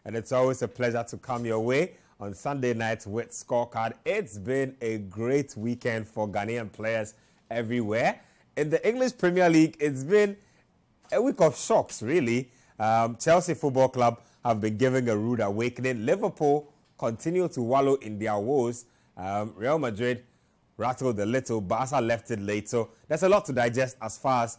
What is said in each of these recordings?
and it's always a pleasure to come your way on Sunday nights with Scorecard. It's been a great weekend for Ghanaian players everywhere. In the English Premier League, it's been a week of shocks, really. Chelsea Football Club have been giving a rude awakening. Liverpool continue to wallow in their woes. Real Madrid rattled a little. Barca left it late. So there's a lot to digest as far as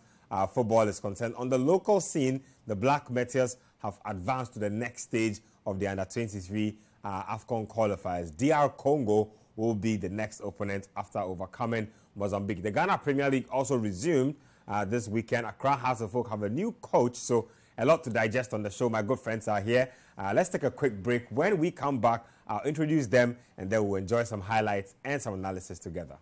football is concerned. On the local scene, the Black Meteors have advanced to the next stage of the Under-23 AFCON qualifiers. DR Congo will be the next opponent after overcoming Mozambique. The Ghana Premier League also resumed this weekend. Accra Hearts of Oak have a new coach, so a lot to digest on the show. My good friends are here. Let's take a quick break. When we come back, I'll introduce them, and then we'll enjoy some highlights and some analysis together.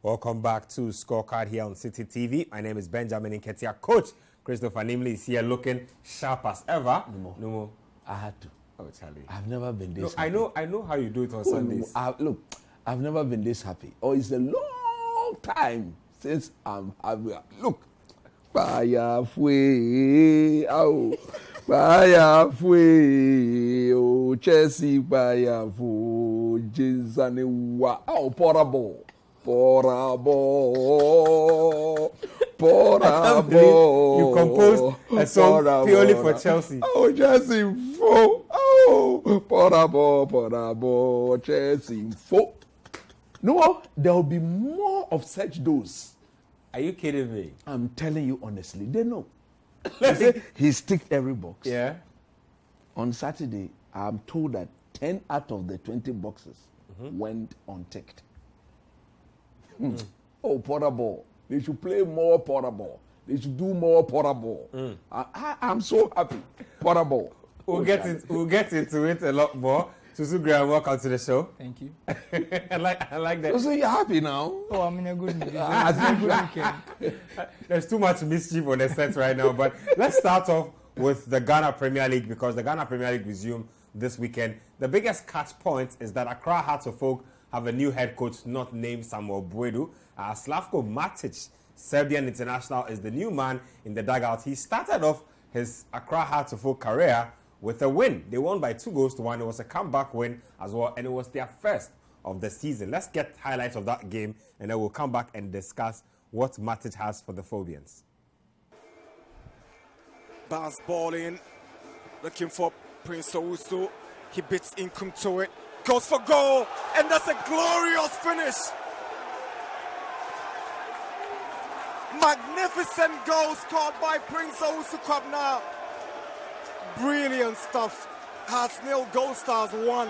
Welcome back to Scorecard here on Citi TV. My name is Benjamin Nketia. Coach Christopher Nimley is here looking sharp as ever. No more. I had to. Oh, Charlie. I've never been this happy. I know how you do it on Sundays. Look, I've never been this happy. It's a long time since I'm happy. Look. Baya fue, baya fue, Chelsea baya fue, Jizane wa, portable. You composed a song purely for Chelsea. Chelsea fo, portable, Chelsea fo. No, there will be more of such those. Are you kidding me? I'm telling you honestly, they know. He ticked every box. Yeah. On Saturday, I'm told that 10 out of the 20 boxes went unticked. Oh, portable. They should play more portable. They should do more portable. I'm so happy. Portable. We'll get into it a lot more. Susu Graham, welcome to the show. Thank you. I like that. So you're happy now? Oh, I'm in a good mood. It's a good weekend. There's too much mischief on the set right now, but let's start off with the Ghana Premier League, because the Ghana Premier League resumed this weekend. The biggest catch point is that Accra Hearts of Oak have a new head coach not named Samuel Buedu. Slavko Matic, Serbian international, is the new man in the dugout. He started off his Accra Hearts of Oak career with a win. They won by 2-1. It was a comeback win as well, and it was their first of the season. Let's get highlights of that game, and then we'll come back and discuss what Matic has for the Phobians. Bounce ball in, looking for Prince Owusu. He beats Inkum to it, goes for goal, and that's a glorious finish. Magnificent goal scored by Prince Owusu Kwabna. Brilliant stuff. Hearts nil, Gold Stars 1.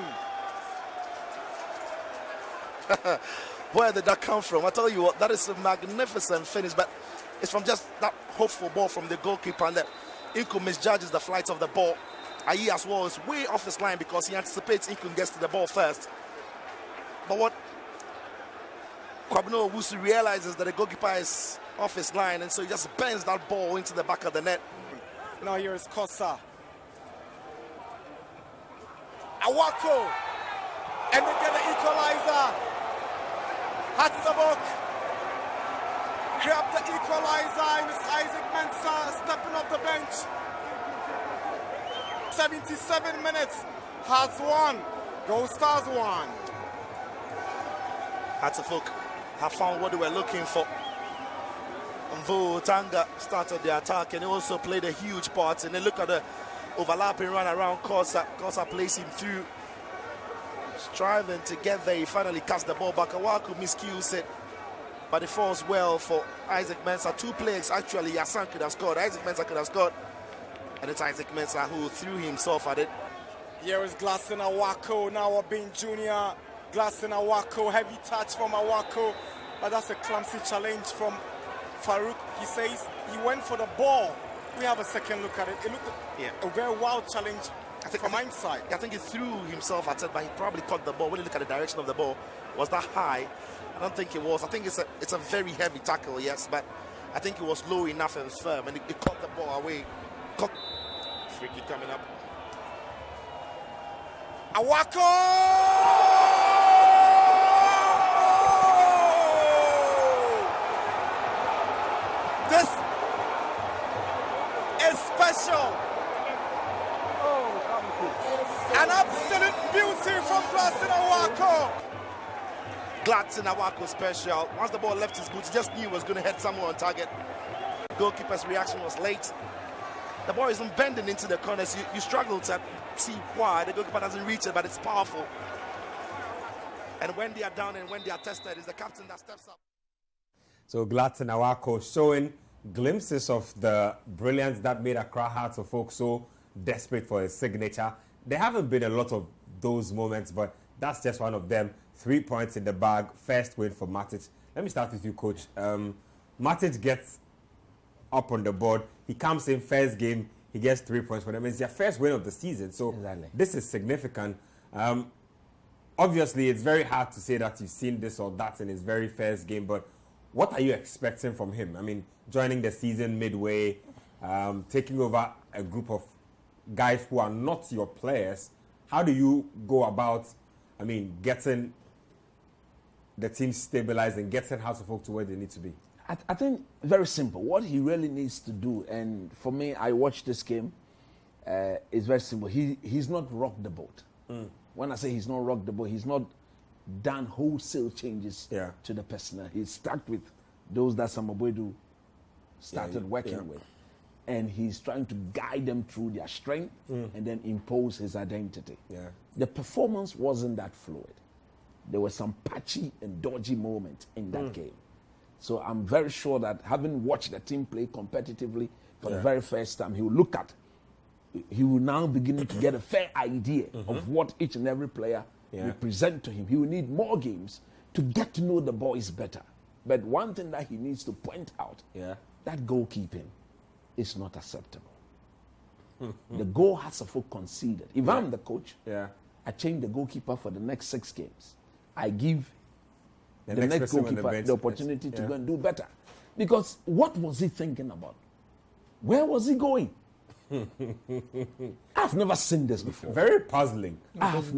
Where did that come from? I tell you what, that is a magnificent finish, but it's from just that hopeful ball from the goalkeeper, and that Inkum misjudges the flight of the ball. Ayi as well is way off his line because he anticipates Inkum gets to the ball first. But what Kwabena Owusu realizes that the goalkeeper is off his line, and so he just bends that ball into the back of the net. Now here is Kosa. Awako, and they get the equalizer. Hatzabok grabbed the equalizer, and it's Isaac Mensah stepping off the bench. 77 minutes, Hearts 1, Gold Stars 1. Hatzabok have found what they were looking for. Mvo Tanga started the attack, and he also played a huge part. And then look at the overlapping run around Kosa. Kosa plays him through. Striving to get there, he finally casts the ball back. Awaku miscues it, but it falls well for Isaac Mensah. Two players actually, Hassan could have scored. Isaac Mensah could have scored, and it's Isaac Mensah who threw himself at it. Here is Glasson Awako, now Obin Jr. Glasson Awako, heavy touch from Awako, but that's a clumsy challenge from Farouk. He says he went for the ball. We have a second look at it. It looked a very wild challenge from hindsight. I think he threw himself at it, but he probably caught the ball. When you look at the direction of the ball, was that high? I don't think it was. I think it's a very heavy tackle, yes, but I think it was low enough and firm, and it caught the ball away. Free kick coming up. Awako! This is special. An absolute beauty from Gladson Awako. Gladson Awako special. Once the ball left his boots, he just knew it was going to hit someone on target. Goalkeeper's reaction was late. The ball isn't bending into the corners. You struggle to see why the goalkeeper doesn't reach it, but it's powerful. And when they are down and when they are tested, it's the captain that steps up. So Gladson Awako showing glimpses of the brilliance that made Accra Hearts of Oak so desperate for his signature. There haven't been a lot of those moments, but that's just one of them. 3 points in the bag, first win for Matic. Let me start with you, Coach. Matic gets up on the board. He comes in first game, he gets 3 points for them. It's their first win of the season, so This is significant. Obviously, it's very hard to say that you've seen this or that in his very first game, but what are you expecting from him? I mean, joining the season midway, taking over a group of guys who are not your players. How do you go about, getting the team stabilized and getting House of Oak to where they need to be? I think very simple. What he really needs to do, and for me, I watched this game, it's very simple. He's not rocked the boat. When I say he's not rocked the boat, he's not done wholesale changes to the personnel. He's stuck with those that Samabodu started working with. And he's trying to guide them through their strength and then impose his identity. The performance wasn't that fluid. There were some patchy and dodgy moments in that game. So I'm very sure that having watched the team play competitively for the very first time, he will now begin to get a fair idea of what each and every player will present to him. He will need more games to get to know the boys better. But one thing that he needs to point out, that goalkeeping is not acceptable. The goal has to be conceded. If I'm the coach, I change the goalkeeper for the next 6 games. I give the next goalkeeper the opportunity to go and do better. Because what was he thinking about? Where was he going? I've never seen this before. Very puzzling. Because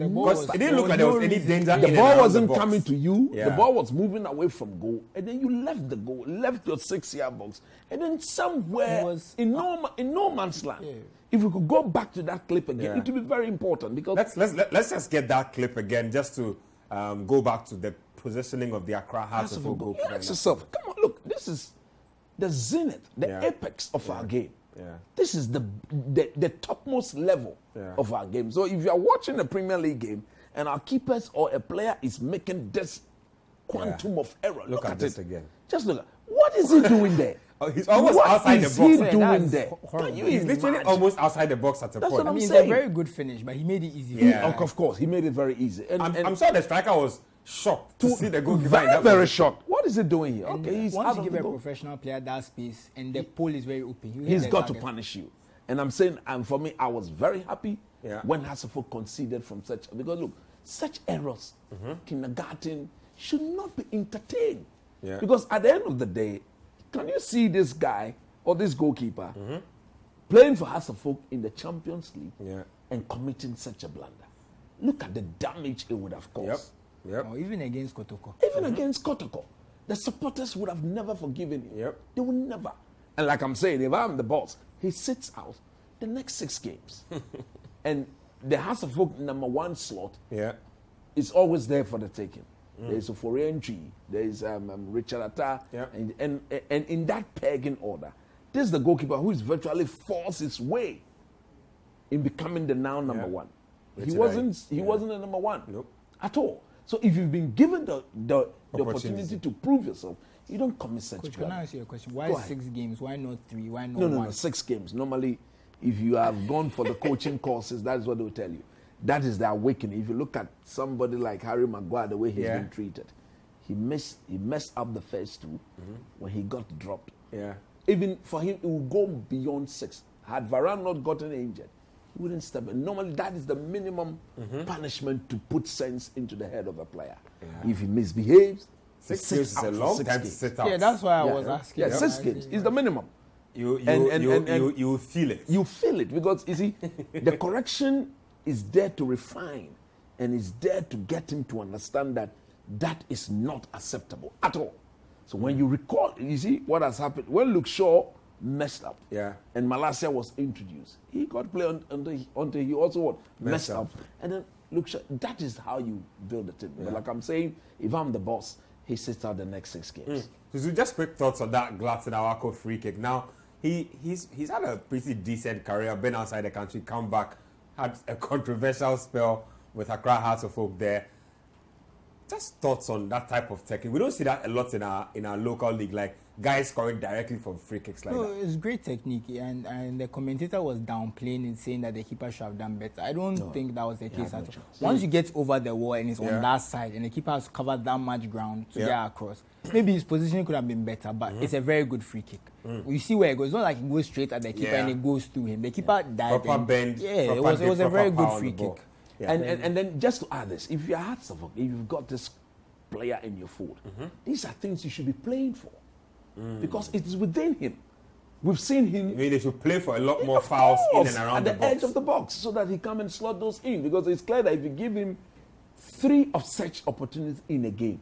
it didn't look like there was any danger. The ball wasn't coming to you. The ball was moving away from goal, and then you left the goal, left your 6-yard box, and then somewhere in no man's land. If we could go back to that clip again, it would be very important because let's just get that clip again, just to go back to the positioning of the Accra Hearts of Oak goal. Ask yourself, come on, look, this is the zenith, the apex of our game. This is the topmost level of our game. So if you are watching a Premier League game and our keepers or a player is making this quantum of error, look at this again. Just look. What is he doing there? He's almost outside the box. What is he doing there? He's literally almost outside the box at a point. I mean, it's a very good finish, but he made it easy. Of course, he made it very easy. And I'm sure the striker was shocked to see the goalkeeper. Very shocked. What is he doing here? Once you give a professional player that space and the pole is very open, he's got to punish you. And I'm saying, and for me, I was very happy when Hasselhoff conceded from such, because look, such errors, kindergarten should not be entertained. Because at the end of the day, can you see this guy or this goalkeeper playing for Hasselhoff in the Champions League and committing such a blunder? Look at the damage it would have caused. Or even against Kotoko. Even against Kotoko. The supporters would have never forgiven him. They would never. And like I'm saying, if I'm the boss, he sits out the next 6 games. And the House of Oak #1 slot is always there for the taking. There's a Forenji, there's Richard Atta, and in that pegging order, this is the goalkeeper who is virtually forced his way in becoming the now #1. He wasn't the #1 at all. So if you've been given the opportunity to prove yourself, you don't commit such crime. Can I ask you a question? Why 6 games? Why not 3? Why not 1? No, 6 games. Normally, if you have gone for the coaching courses, that is what they will tell you. That is the awakening. If you look at somebody like Harry Maguire, the way he's been treated, he messed up the first 2 when he got dropped. Even for him, it will go beyond 6. Had Varane not gotten injured, he wouldn't step in. Normally, that is the minimum punishment to put sense into the head of a player. If he misbehaves, 6 games is a long time to sit out. Yeah, that's why I was asking. 6 games is the minimum. You feel it. You feel it because, you see, the correction is there to refine and is there to get him to understand that that is not acceptable at all. So when you recall, you see what has happened. When Luke Shaw messed up. Yeah. And Malacia was introduced. He got play until he also messed up. And then, look, that is how you build a team. But like I'm saying, if I'm the boss, he sits out the next 6 games. So just quick thoughts on that Gladson Awako free kick. Now, he's had a pretty decent career, been outside the country, come back, had a controversial spell with Accra Hearts of Oak there. Just thoughts on that type of technique. We don't see that a lot in our local league, like guys scoring directly from free kicks like that. It's great technique, and the commentator was downplaying and saying that the keeper should have done better. I don't think that was the case at all. Once you get over the wall and it's on that side, and the keeper has covered that much ground to get across, maybe his position could have been better, but it's a very good free kick. You see where it goes. It's not like it goes straight at the keeper and it goes through him. The keeper dived. Proper bend. Yeah, it was a very good free kick. Yeah. And then just to add this, if you're Hearts of Oak, if you've got this player in your fold, these are things you should be playing for. Because it is within him. We've seen him. Maybe they should play for a lot more fouls in and around at the edge of the box so that he come and slot those in. Because it's clear that if you give him 3 of such opportunities in a game,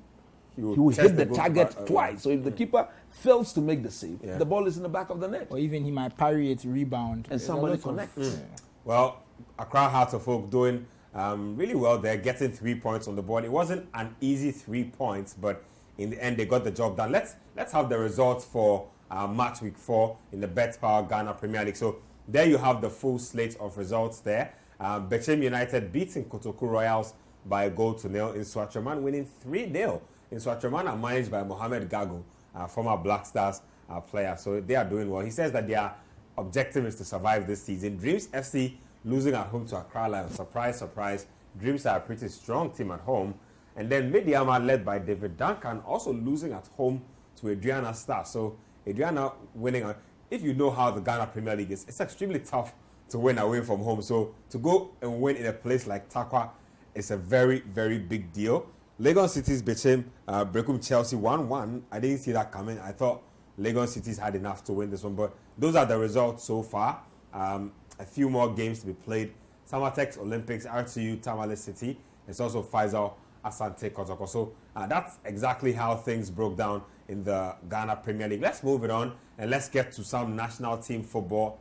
he will hit the target twice. So if the keeper fails to make the save, the ball is in the back of the net. Or even he might parry it, rebound. And somebody connects. Well, Accra Hearts of Oak doing really well there, getting 3 points on the board. It wasn't an easy 3 points, but in the end, they got the job done. Let's have the results for match week 4 in the Bet Power Ghana Premier League. So there you have the full slate of results there. Bechem United beating Kotoku Royals by a goal to nil. In Swatchaman winning 3-0. In Swatchaman are managed by Mohamed Gago, former Black Stars player. So they are doing well. He says that their objective is to survive this season. Dreams FC losing at home to Accra Lions. Surprise, surprise. Dreams are a pretty strong team at home. And then Mediama, led by David Duncan, also losing at home to Adriana Star. So Adriana winning. If you know how the Ghana Premier League is, it's extremely tough to win away from home. So to go and win in a place like Takwa is a very, very big deal. Lagos City's Bechem, Brekum Chelsea 1-1. I didn't see that coming. I thought Lagos City's had enough to win this one. But those are the results so far. A few more games to be played. Samatex Olympics, RTU, Tamale City. It's also Faisal Asante Kotoko. So that's exactly how things broke down in the Ghana Premier League. Let's move it on and let's get to some national team football.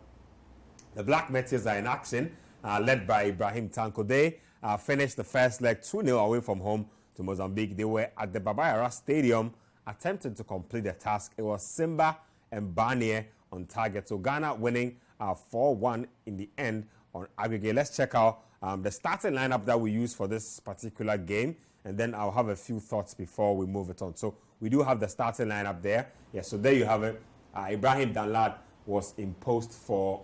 The Black Meteors are in action, led by Ibrahim Tanko. They finished the first leg 2-0 away from home to Mozambique. They were at the Babayara Stadium attempting to complete the task. It was Simba and Barnier on target. So Ghana winning 4-1 in the end on aggregate. Let's check out the starting lineup that we use for this particular game, and then I'll have a few thoughts before we move it on. So we do have the starting lineup there. Yeah, so there you have it. Ibrahim Danlad was imposed for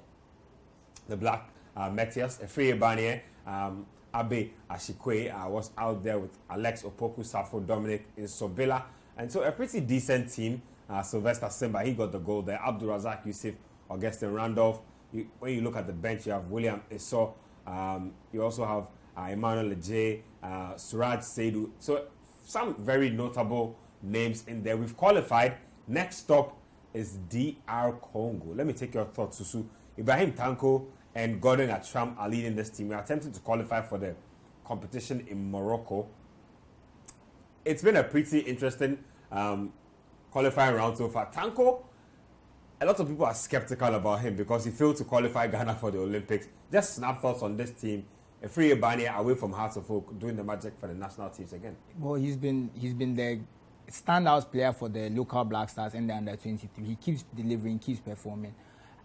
the Black Meteors. Efree Barnier, Abe Ashikwe was out there with Alex Opoku, Safo, Dominic Insobila. And so a pretty decent team. Sylvester Simba, he got the goal there. Abdul Razak Yusuf, Augustin Randolph. When you look at the bench, you have William Eso. You also have Emmanuel Leje, Suraj Seidu. So some very notable names in there. We've qualified. Next stop is DR Congo. Let me take your thoughts, Susu. Ibrahim Tanko and Gordon Atram are leading this team. We are attempting to qualify for the competition in Morocco. It's been a pretty interesting qualifying round so far. Tanko, a lot of people are skeptical about him because he failed to qualify Ghana for the Olympics. Just snap thoughts on this team. Efree Barnier away from Hearts of Oak doing the magic for the national teams again. Well, he's been the standout player for the local Black Stars and the under-23. He keeps delivering, keeps performing.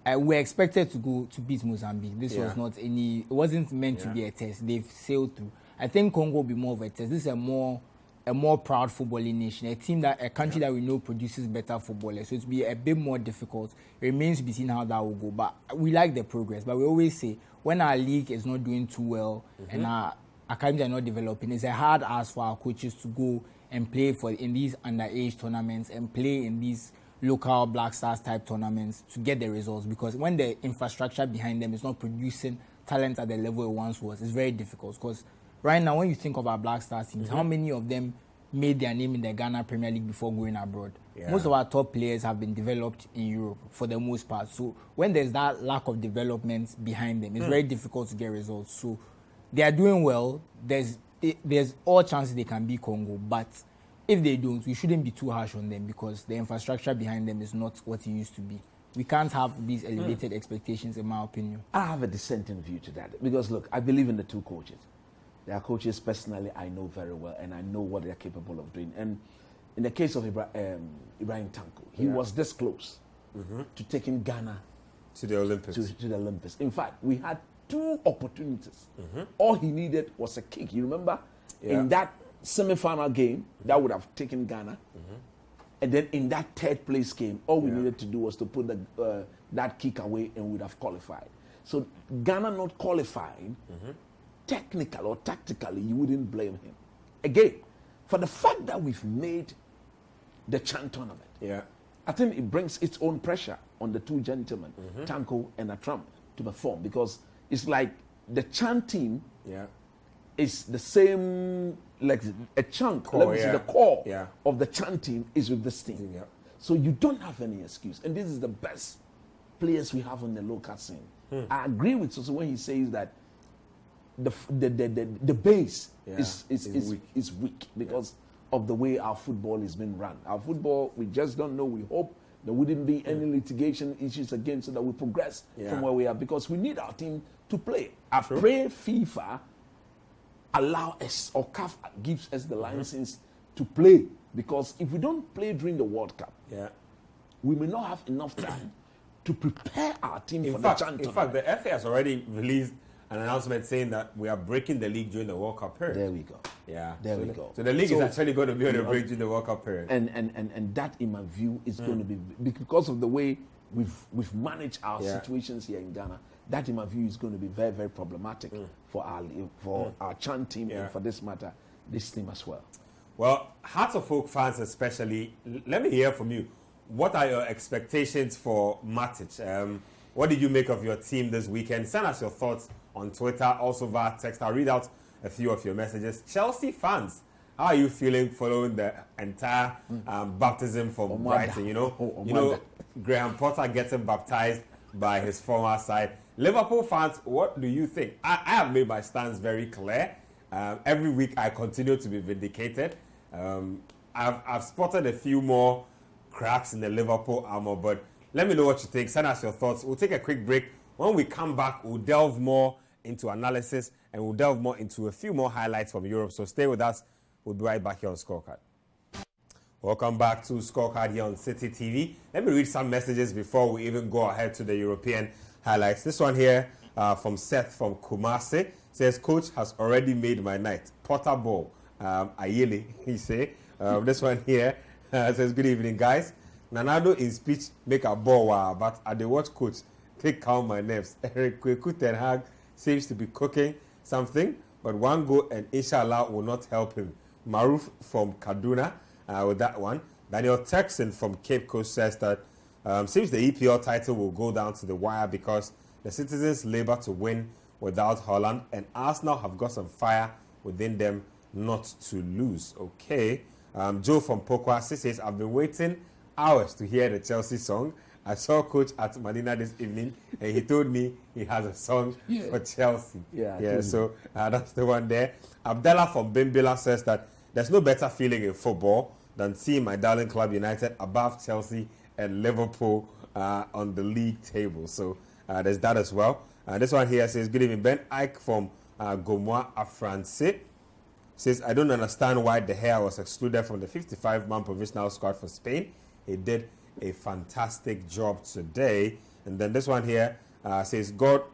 We're expected to go to beat Mozambique. This was not any. It wasn't meant to be a test. They've sailed through. I think Congo will be more of a test. This is a more proud footballing nation, a country that we know produces better footballers. So it's be a bit more difficult. It remains to be seen how that will go. But we like the progress. But we always say when our league is not doing too well and our academies are not developing, it's a hard ask for our coaches to go and play in these underage tournaments and play in these local Black Stars type tournaments to get the results, because when the infrastructure behind them is not producing talent at the level it once was, it's very difficult. Because right now, when you think of our Black Stars teams, how many of them made their name in the Ghana Premier League before going abroad? Most of our top players have been developed in Europe for the most part. So when there's that lack of development behind them, it's very difficult to get results. So they are doing well. There's all chances they can beat Congo, but if they don't, we shouldn't be too harsh on them because the infrastructure behind them is not what it used to be. we can't have these elevated expectations, in my opinion. I have a dissenting view to that because, look, I believe in the two coaches. They are coaches personally I know very well, and I know what they are capable of doing. And in the case of Ibrahim Tanko, he was this close to taking Ghana to the Olympics. To the Olympics. In fact, we had 2 opportunities. All he needed was a kick. You remember? In that semi-final game, that would have taken Ghana. And then in that third place game, all we needed to do was to put that kick away and we would have qualified. So Ghana not qualifying, technical or tactically, you wouldn't blame him. Again, for the fact that we've made the CHAN tournament, I think it brings its own pressure on the two gentlemen, Tanko and Atram, to perform, because it's like the CHAN team is the same, like a chunk, the core of the CHAN team is with this team. So you don't have any excuse. And this is the best players we have on the local scene. I agree with Soso when he says that the base is weak because of the way our football is being run. Our football, we just don't know. We hope there wouldn't be any litigation issues again so that we progress from where we are, because we need our team to play. I pray FIFA allow us, or CAF gives us the license to play, because if we don't play during the World Cup, we may not have enough time to prepare our team for the CHAN tournament. In fact, the FA has already released an announcement saying that we are breaking the league during the World Cup period. There we go. There we go. So the league is actually going to be on a break during the World Cup period. And that, in my view, is going to be, because of the way we've managed our situations here in Ghana, that, in my view, is going to be very, very problematic for our CHAN team and, for this matter, this team as well. Well, Hearts of Oak fans especially, let me hear from you. What are your expectations for Matic? What did you make of your team this weekend? Send us your thoughts on Twitter, also via text. I'll read out a few of your messages. Chelsea fans, how are you feeling following the entire baptism from Brighton? You know, Graham Potter getting baptized by his former side. Liverpool fans, what do you think? I have made my stance very clear. Every week I continue to be vindicated. I've spotted a few more cracks in the Liverpool armor, but let me know what you think. Send us your thoughts. We'll take a quick break. When we come back, we'll delve more into analysis and we'll delve more into a few more highlights from Europe. So stay with us. We'll be right back here on Scorecard. Welcome back to Scorecard here on Citi TV. Let me read some messages before we even go ahead to the European highlights. This one here from Seth from Kumasi says, Coach has already made my night. Potter ball. Ayele, he say. This one here says, good evening, guys. Nanado in speech make a ball, but at the watch coach, take calm my nerves. Eric Kweku Ten Hag seems to be cooking something, but one goal and inshallah will not help him. Maruf from Kaduna with that one. Daniel Texan from Cape Coast says that seems the EPL title will go down to the wire because the citizens labor to win without Holland, and Arsenal have got some fire within them not to lose. Okay. Joe from Pokwa says, I've been waiting hours to hear the Chelsea song. I saw Coach at Medina this evening, and he told me he has a song for Chelsea. So that's the one there. Abdallah from Bimbila says that there's no better feeling in football than seeing my darling club United above Chelsea and Liverpool on the league table. So there's that as well. This one here says, good evening. Ben Ike from Gomois Afranse says, I don't understand why De Gea was excluded from the 55-man provisional squad for Spain. He did a fantastic job today. And then this one here says, God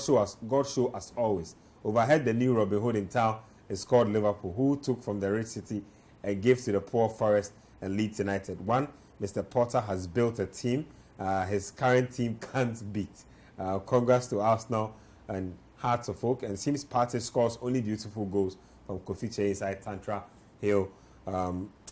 show us always. Overhead the new Robin Hood in town is called Liverpool, who took from the rich city and gave to the poor Forest and Leeds United. One, Mr. Potter has built a team his current team can't beat. Congrats to Arsenal and Hearts of Oak. And seems Partey scores only beautiful goals from Kofi Che inside Tantra Hill,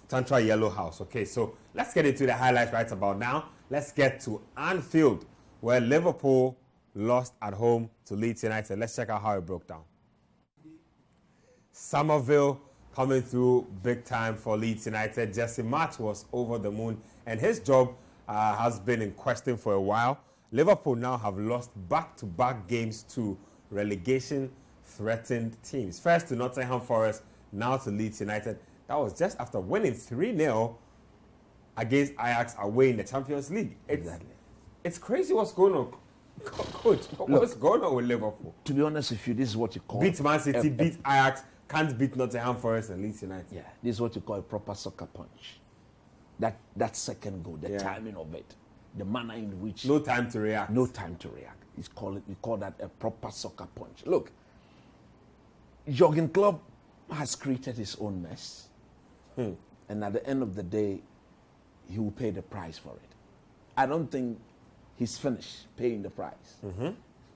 Tantra Yellow House. Okay, so let's get into the highlights right about now. Let's get to Anfield, where Liverpool lost at home to Leeds United. Let's check out how it broke down. Somerville coming through big time for Leeds United. Jesse March was over the moon, and his job has been in question for a while. Liverpool now have lost back-to-back games to relegation-threatened teams. First to Nottingham Forest, now to Leeds United. That was just after winning 3-0 against Ajax away in the Champions League. It's crazy what's going on. Coach, what's going on with Liverpool? To be honest with you, this is what you call... Beat Man City, beat Ajax, can't beat Nottingham Forest and Leeds United. Yeah, this is what you call a proper soccer punch. That second goal, the timing of it, the manner in which... No time to react. No time to react. We call that a proper soccer punch. Look, Jurgen Klopp has created his own mess. And at the end of the day, he will pay the price for it. I don't think he's finished paying the price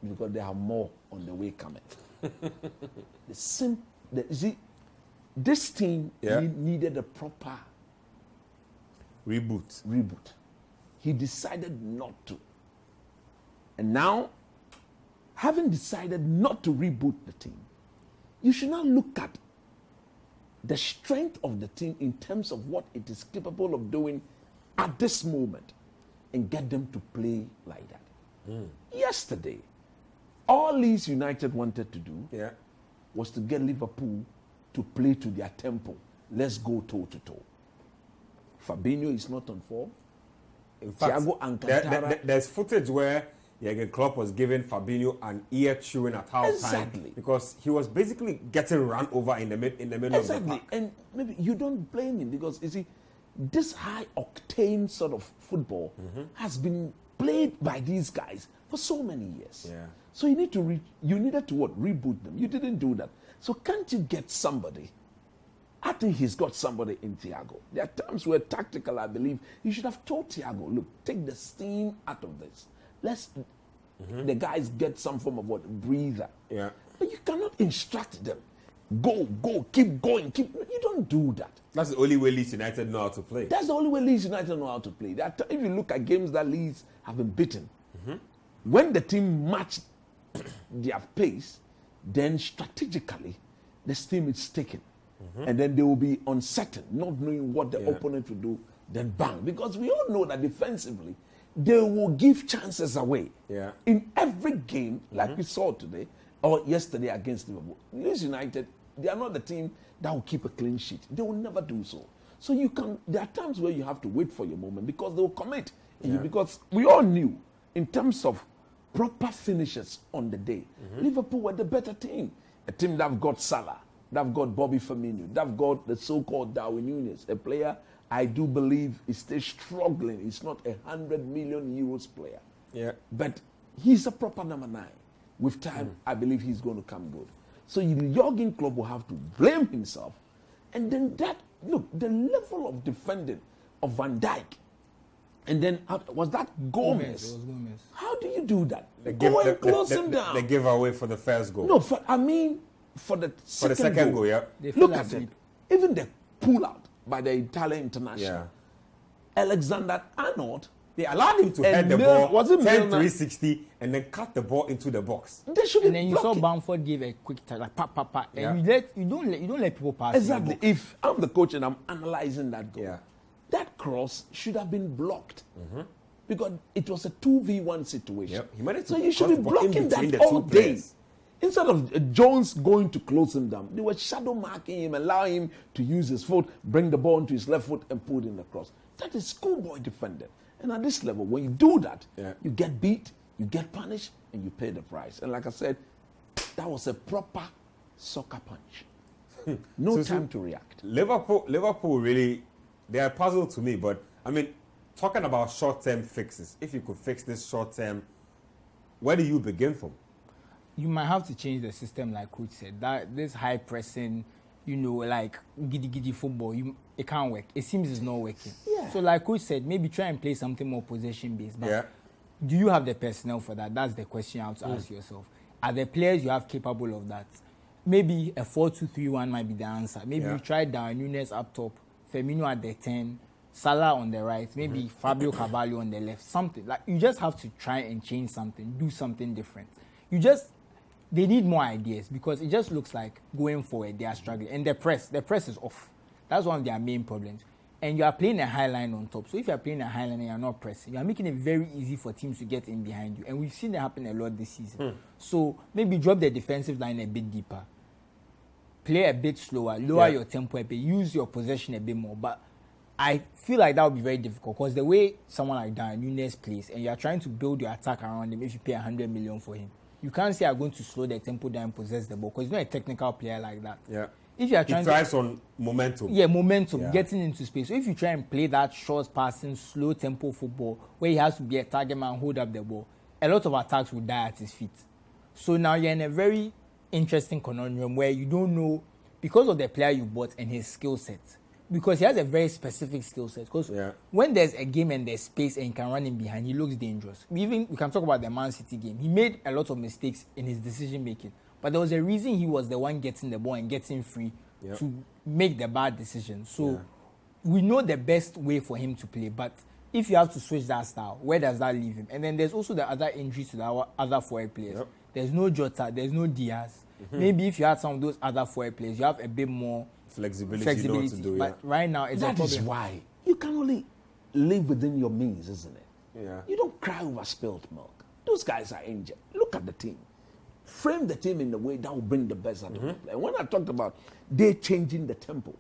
because there are more on the way coming. This team needed a proper reboot. He decided not to. And now, having decided not to reboot the team, you should now look at the strength of the team in terms of what it is capable of doing at this moment and get them to play like that. Yesterday, all Leeds United wanted to do was to get Liverpool to play to their tempo. Let's go toe-to-toe. Fabinho is not on form. In fact, Thiago Alcantara, there's footage where Jurgen Klopp was giving Fabinho an ear chewing at halftime because he was basically getting run over in the middle of the park. And maybe you don't blame him because you see, this high octane sort of football has been played by these guys for so many years. Yeah. So you needed to what? Reboot them. You didn't do that. So can't you get somebody? I think he's got somebody in Thiago. There are times where tactical, I believe, you should have told Thiago, look, take the steam out of this. Let's the guys get some form of what? Breather. Yeah. But you cannot instruct them. Go, keep going, you don't do that. That's the only way Leeds United know how to play. That's the only way Leeds United know how to play. If you look at games that Leeds have been beaten, when the team matched their pace, then strategically, this team is taken. And then they will be uncertain, not knowing what the opponent will do, then bang. Because we all know that defensively, they will give chances away. Yeah. In every game, like we saw today, or yesterday against Liverpool. Leeds United, they are not the team that will keep a clean sheet. They will never do so. So there are times where you have to wait for your moment because they will commit. Because we all knew, in terms of proper finishes on the day, Liverpool were the better team. A team that have got Salah, that have got Bobby Firmino, that have got the so-called Darwin Núñez, a player I do believe is still struggling. He's not a 100 million euros player. Yeah. But he's a proper number 9. With time, I believe he's going to come good. So Jurgen Klopp will have to blame himself. And then the level of defending of Van Dijk. And then, was that Gomez? It was Gomez. How do you do that? Go and close him down. They give away for the first goal. No, for the second goal. Yeah. Look at it. Even the pull out by the Italian international. Alexander-Arnold. They allowed him to head the ball, was it 360, and then cut the ball into the box. They should and then you saw Bamford give a quick touch, like pa, and you don't let people pass. Exactly. If I'm the coach and I'm analyzing that goal, that cross should have been blocked because it was a 2v1 situation. Yep. So you should be blocking that all day. Instead of Jones going to close him down, they were shadow marking him, allowing him to use his foot, bring the ball into his left foot, and put in the cross. That is schoolboy defending. And at this level, when you do that, you get beat, you get punished, and you pay the price. And like I said, that was a proper soccer punch. No time to react. Liverpool really, they are a puzzle to me. But, I mean, talking about short-term fixes, if you could fix this short-term, where do you begin from? You might have to change the system, like Coach said. That this high pressing, like giddy football, it can't work. It seems it's not working. Yeah. So, like Coach said, maybe try and play something more possession based. But do you have the personnel for that? That's the question you have to ask yourself. Are the players you have capable of that? Maybe a 4-2-3-1 might be the answer. Maybe you try Darwin Núñez up top, Firmino at the 10, Salah on the right, maybe Fabio Carvalho on the left. Something like you just have to try and change something, do something different. They need more ideas because it just looks like going forward they are struggling. And the press is off. That's one of their main problems. And you are playing a high line on top. So if you are playing a high line and you are not pressing, you are making it very easy for teams to get in behind you. And we've seen that happen a lot this season. So maybe drop the defensive line a bit deeper. Play a bit slower, lower your tempo a bit, use your possession a bit more. But I feel like that would be very difficult because the way someone like Dan Nunes plays and you are trying to build your attack around him, if you pay 100 million for him, you can't say you're going to slow the tempo down and possess the ball because he's not a technical player like that. Yeah. If you are trying he thrives on momentum. Yeah, momentum, getting into space. So if you try and play that short passing, slow tempo football where he has to be a target man, hold up the ball, a lot of attacks will die at his feet. So now you're in a very interesting conundrum where you don't know because of the player you bought and his skill set. Because he has a very specific skill set. Because when there's a game and there's space and he can run in behind, he looks dangerous. We can talk about the Man City game. He made a lot of mistakes in his decision making. But there was a reason he was the one getting the ball and getting free to make the bad decision. So we know the best way for him to play. But if you have to switch that style, where does that leave him? And then there's also the other injuries to the other forward players. Yep. There's no Jota, there's no Diaz. Maybe if you had some of those other forward players, you have a bit more flexibility. You know what to do, but right now, it's that is why you can only live within your means, isn't it? Yeah. You don't cry over spilled milk. Those guys are injured. Look at the team. Frame the team in a way that will bring the best out of the play. And when I talked about they changing the tempo,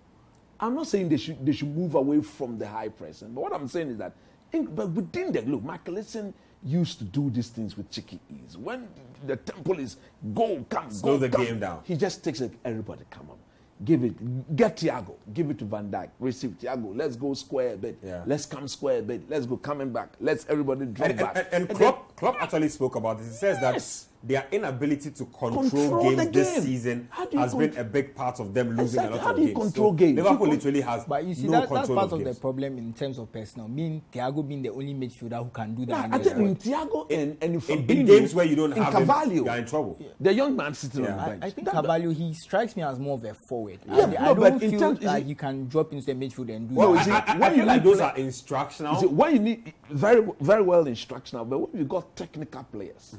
I'm not saying they should move away from the high pressing. But what I'm saying is that, but within the look, Michael Essien used to do these things with cheeky ease. When the tempo is go, come, slow the game down. He just takes it. Everybody, come on. Give it, get Thiago, give it to Van Dijk, receive Thiago, let's go square a bit, let's come square a bit, let's go coming back, let's everybody drop back. And Klopp actually spoke about it. He says that their inability to control games this season has been a big part of them losing a lot of games. How do you control games? Liverpool literally has but you see, no that's control part of games. the problem in terms of personnel. Thiago being the only midfielder who can do that. I tell you, Thiago and in games where you don't have Carvalho, him, you're in trouble. The young man sitting on the bench. I think Carvalho, he strikes me as more of a forward. Yeah, I don't feel like you can drop into the midfield and do that. I feel like those are instructional. When you need very, very well instructional, but when you got technical players,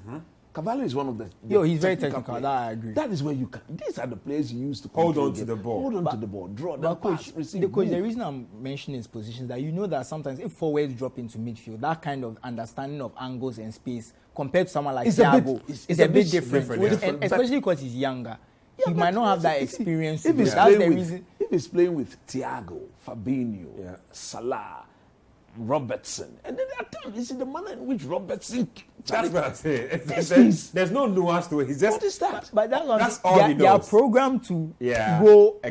Carvalho is one of the he's very technical. That I agree. That is where you can. These are the players you use to hold on to the ball. Hold on to the ball. Draw the pass. Receive. The reason I'm mentioning his position is that you know that sometimes if forwards drop into midfield, that kind of understanding of angles and space compared to someone like Thiago is a bit different. And especially because he's younger. He might not have that experience. If he's playing with Thiago, Fabinho, Salah, Robertson, and then you see the manner in which Robertson. That's what I'm saying. There's no nuance to it. He's just. What is that? But that's all he knows. They are programmed to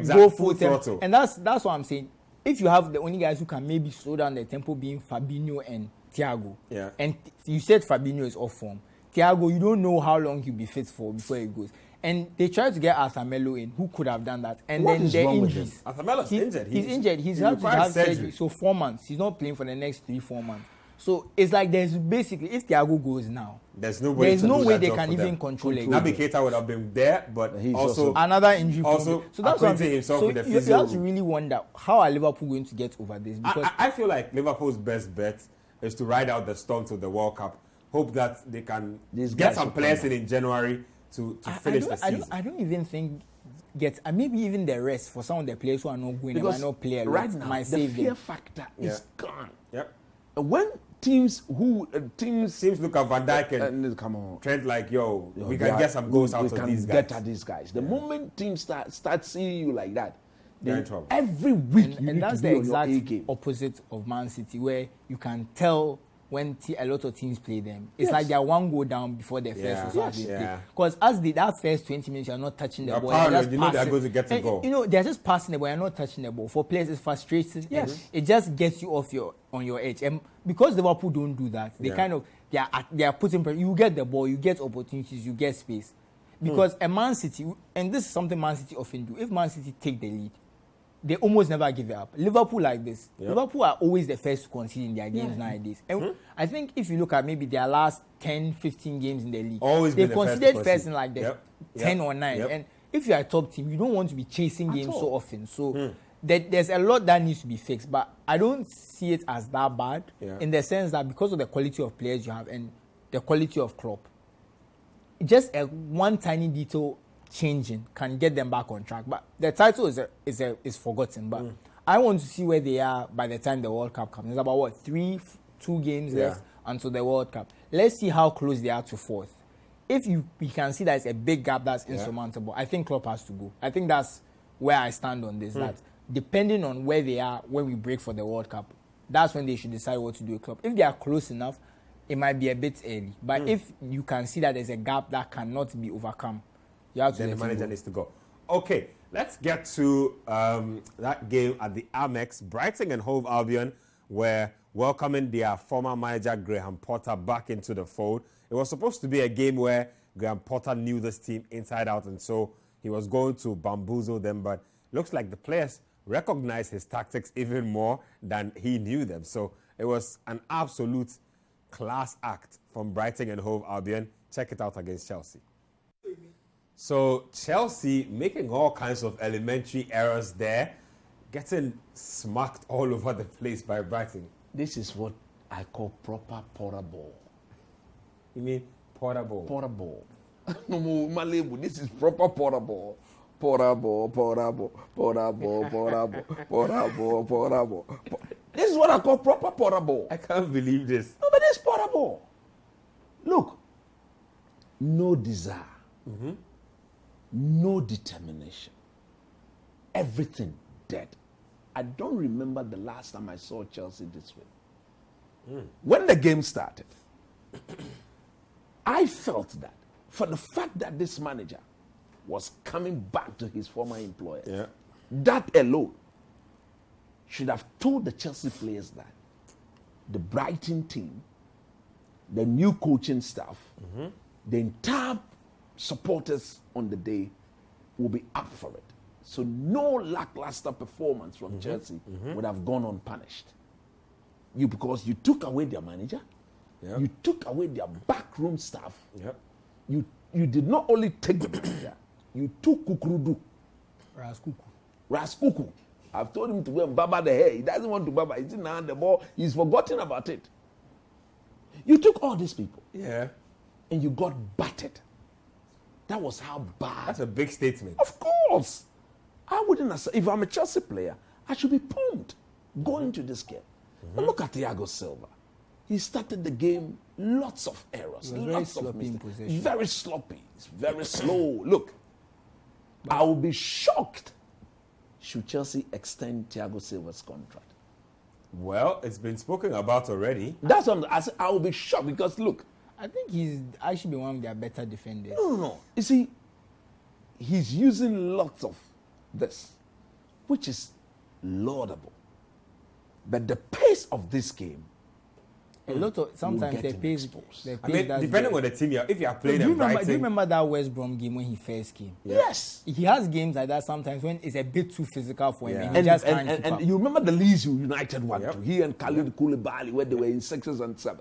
go full throttle. And that's what I'm saying. If you have the only guys who can maybe slow down the tempo being Fabinho and Thiago, and you said Fabinho is off form, Thiago, you don't know how long he'll be fit for before he goes. And they tried to get Arthur Melo in, who could have done that. And what then the injuries. Arthur Melo's injured. He's injured. He's had to have surgery. So 4 months. He's not playing for the next 3-4 months. So it's like there's basically, if Thiago goes now, there's no way they can even control it. Naby Keita would have been there, but he's also another injury. Also, so that's what himself with the physio. You have to really wonder, how are Liverpool going to get over this? Because I feel like Liverpool's best bet is to ride out the storm to the World Cup. Hope that they can get some players in January to finish the season. I don't even think maybe even the rest for some of the players who are not going and might not play a lot. Right now, the fear factor is gone. Yep. When teams look at Van Dijk and come on, Trent like, we can get some goals out of these guys. Get at these guys. The moment teams start seeing you like that, they're in trouble. Every week and that's the exact opposite of Man City, where you can tell when a lot of teams play them. It's like they're one goal down before the first one. Because that first 20 minutes, you're not touching the ball. You know they're going to get a goal. They're just passing the ball. You're not touching the ball. For players, it's frustrating. Yes. It just gets you on your edge. And because Liverpool don't do that, they are putting pressure. You get the ball, you get opportunities, you get space. Because a Man City, and this is something Man City often do, if Man City take the lead, they almost never give it up. Liverpool like this. Liverpool are always the first to concede in their games nowadays. And I think if you look at maybe their last 10, 15 games in the league, they've conceded first in like the 10 or 9. And if you're a top team, you don't want to be chasing games so often. So there's a lot that needs to be fixed. But I don't see it as that bad in the sense that because of the quality of players you have and the quality of Klopp, just one tiny detail changing can get them back on track, but the title is forgotten. But I want to see where they are by the time the World Cup comes. There's about 2 games left until the World Cup. Let's see how close they are to fourth. If we can see that it's a big gap that's insurmountable, I think Klopp has to go. I think that's where I stand on this. That depending on where they are when we break for the World Cup, that's when they should decide what to do with club. If they are close enough, it might be a bit early. But if you can see that there's a gap that cannot be overcome, you have to then the manager needs to go. Okay, let's get to that game at the Amex. Brighton and Hove Albion were welcoming their former manager Graham Potter back into the fold. It was supposed to be a game where Graham Potter knew this team inside out, and so he was going to bamboozle them, but looks like the players recognized his tactics even more than he knew them. So it was an absolute class act from Brighton and Hove Albion. Check it out against Chelsea. So Chelsea making all kinds of elementary errors there, getting smacked all over the place by Brighton. This is what I call proper Potter ball. You mean Potter ball? Potter ball. No more my label. This is proper Potter ball. Potter ball, Potter ball, Potter ball, Potter ball, Potter ball, Potter ball. This is what I call proper Potter ball. I can't believe this. No, but this Potter ball. Look, no desire, no determination, everything dead. I don't remember the last time I saw Chelsea this way. When the game started, I felt that for the fact that this manager was coming back to his former employer, that alone should have told the Chelsea players that the Brighton team, the new coaching staff, the entire supporters on the day will be up for it. So no lackluster performance from Chelsea would have gone unpunished. Because you took away their manager, you took away their backroom staff, you did not only take the manager, you took Kukurudu. Raskuku. I've told him to go and baba the hair. He doesn't want to baba. He's in the hand the ball. He's forgotten about it. You took all these people. And you got battered. That was how bad. That's a big statement. Of course. I wouldn't have said, if I'm a Chelsea player, I should be pumped going to this game. But look at Thiago Silva. He started the game, lots of errors, lots of mistakes. Very sloppy, very slow. Look, I will be shocked should Chelsea extend Thiago Silva's contract. Well, it's been spoken about already. That's what I said. I will be shocked because look, I think he's actually been one of their better defenders. No. You see, he's using lots of this, which is laudable. But the pace of this game, a lot of sometimes they pay. I mean, depending on the team, if you are playing do you Brighton, remember that West Brom game when he first came? Yes. He has games like that sometimes when it's a bit too physical for him and he just can't keep up. And you remember the Leeds United one too. He and Khalid Koulibaly where they were in 6s and 7s.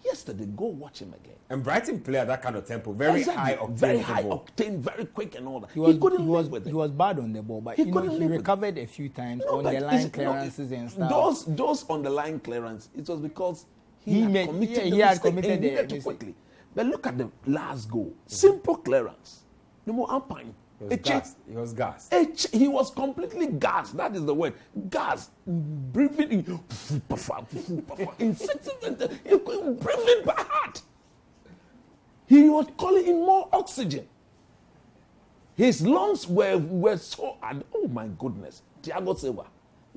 Yesterday, go watch him again. And Brighton play at that kind of tempo, very high octane, very quick and all that. He couldn't live with it. He was bad on the ball, but he recovered a few times on the line clearances and stuff. Those on the line clearance, it was because he had committed the mistake quickly. But look at the last goal. Simple clearance. No more Alpine. He was gassed. He was completely gassed. That is the word. Gassed. Breathing in 6 seconds. Breathing by heart. He was calling in more oxygen. His lungs were so. Oh my goodness. Thiago Silva.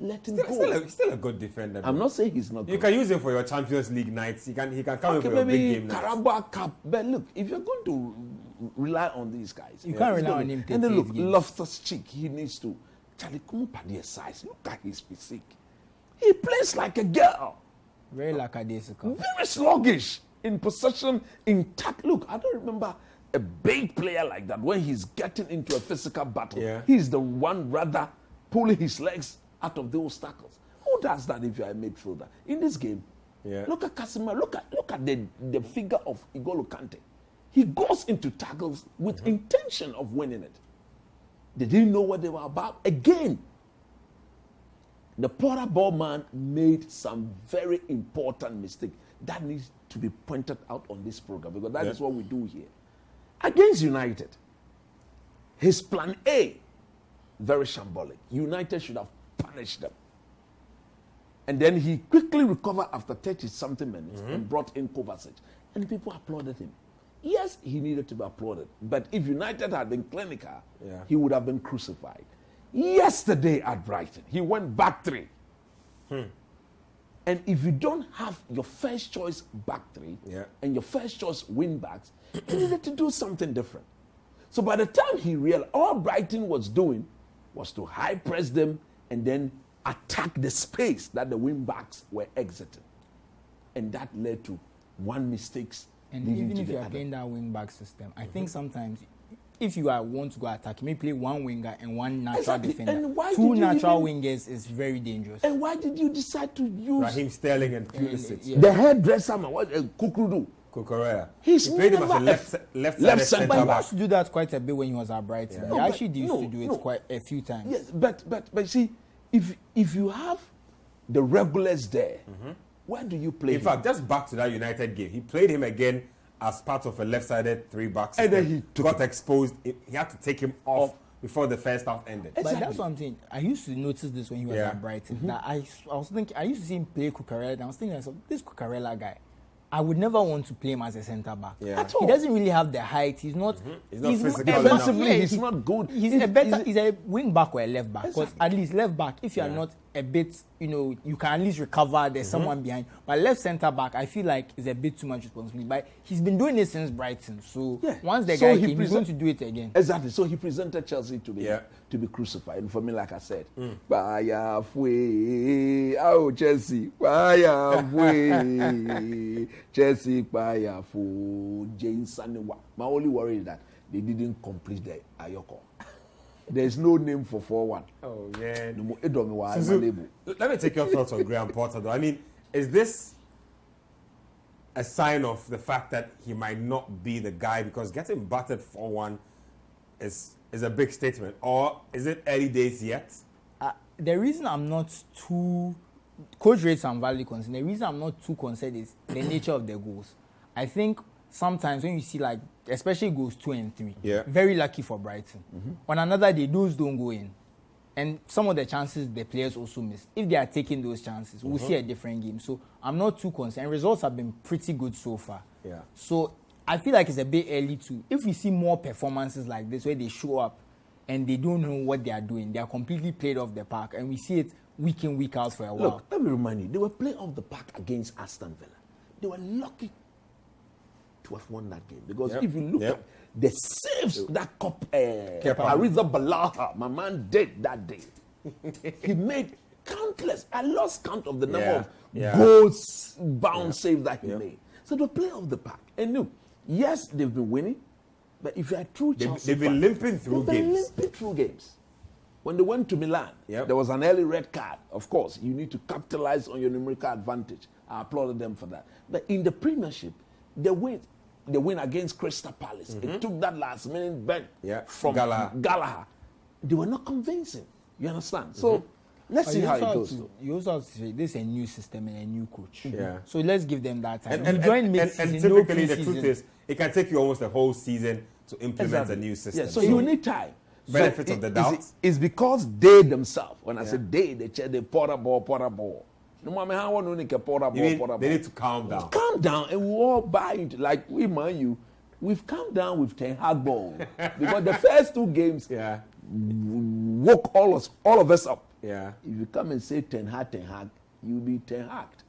Let him go. Still a good defender. I'm not saying he's not good. You can use him for your Champions League nights. He can come in for your big game nights. Carabao Cup. But look, if you're going to rely on these guys, you can't rely on him. And then look, Loftus-Cheek, he needs to. Charlie Kumupadia size. Look at his physique. He plays like a girl. Very lackadaisical. Very sluggish in possession, in tack. Look, I don't remember a big player like that when he's getting into a physical battle. He's the one rather pulling his legs out of those tackles. Who does that if you're a midfielder? In this game, look at Casemiro. Look at the figure of N'Golo Kante. He goes into tackles with intention of winning it. They didn't know what they were about. Again, the Potter ball man made some very important mistake that needs to be pointed out on this program because that is what we do here. Against United, his plan A, very shambolic. United should have punished them. And then he quickly recovered after 30-something minutes and brought in Kovacic. And people applauded him. Yes, he needed to be applauded. But if United had been clinical, he would have been crucified. Yesterday at Brighton, he went back three. And if you don't have your first choice back three and your first choice wing backs, he needed to do something different. So by the time he realized, all Brighton was doing was to high press them and then attack the space that the wing backs were exiting. And that led to one mistakes. And even if you are playing that wing back system, I think sometimes if you want to go attack, you may play one winger and one natural defender. And why Two natural wingers is very dangerous. And why did you decide to use Raheem Sterling and Pulisic? the hairdresser, Kukurudu? Kukurea. He played him as a left centre But he back. used to do that quite a bit when he was at Brighton. No, He actually but- used no, to do no. it quite a few times. Yes, but see, if you have the regulars there, where do you play In him? fact, just back to that United game, he played him again as part of a left-sided three-back system. And then he took got exposed. He had to take him off before the first half ended. But that's what I'm saying. I used to notice this when he was at Brighton. That I was thinking, I used to see him play Cucurella, and I was thinking to myself, this Cucurella guy, I would never want to play him as a centre back. At all. He doesn't really have the height. He's not. He's not physical enough. Defensively, he's not good. He's a wing back or a left back. Because at least left back, if you are not a bit, you can at least recover. There's someone behind. But left centre back, I feel like is a bit too much responsibility. But he's been doing it since Brighton. So once the guy came, he's going to do it again. Exactly. So he presented Chelsea to be crucified. And for me, like I said, oh Chelsea, Chelsea, James Sanewa. My only worry is that they didn't complete the Ayoko. There's no name for 4-1. Oh, man. Suzu, Let me take your thoughts on Graham Potter, though. I mean, is this a sign of the fact that he might not be the guy? Because getting battered 4-1 is a big statement. Or is it early days yet? The reason I'm not too... Coach rates and value concerned. The reason I'm not too concerned is the nature of the goals. I think sometimes when you see like, especially goals 2 and 3, very lucky for Brighton. On another day, those don't go in. And some of the chances the players also miss. If they are taking those chances, we'll see a different game. So I'm not too concerned. Results have been pretty good so far. So I feel like it's a bit early to, if we see more performances like this where they show up and they don't know what they are doing, they are completely played off the park, and we see it week in, week out for a while. Look, let me remind you, they were playing off the park against Aston Villa. They were lucky to have won that game because if you look at the saves that Ariza Balaha, my man, did that day, he made countless. I lost count of the number of goals bound saves that he made. So they play off the park. And look, yes, they've been winning, but if you are true Chelsea, they've been limping through games. When they went to Milan, there was an early red card. Of course, you need to capitalize on your numerical advantage. I applauded them for that. But in the Premiership, they win against Crystal Palace. It took that last minute bet from Gallagher. They were not convincing. You understand? So let's see how it goes. You also have to say this is a new system and a new coach. So let's give them that time. And typically, the truth is, it can take you almost a whole season to implement a new system. So you need time. Benefit of the doubt. It's because they themselves, when I say they Porter ball. No matter how one they need to calm down. Calm down, and we all buy into, like we mind you, we've calmed down with Ten Hag ball because the first 2 games woke all of us up. If you come and say Ten Hag, you'll be Ten Hagged.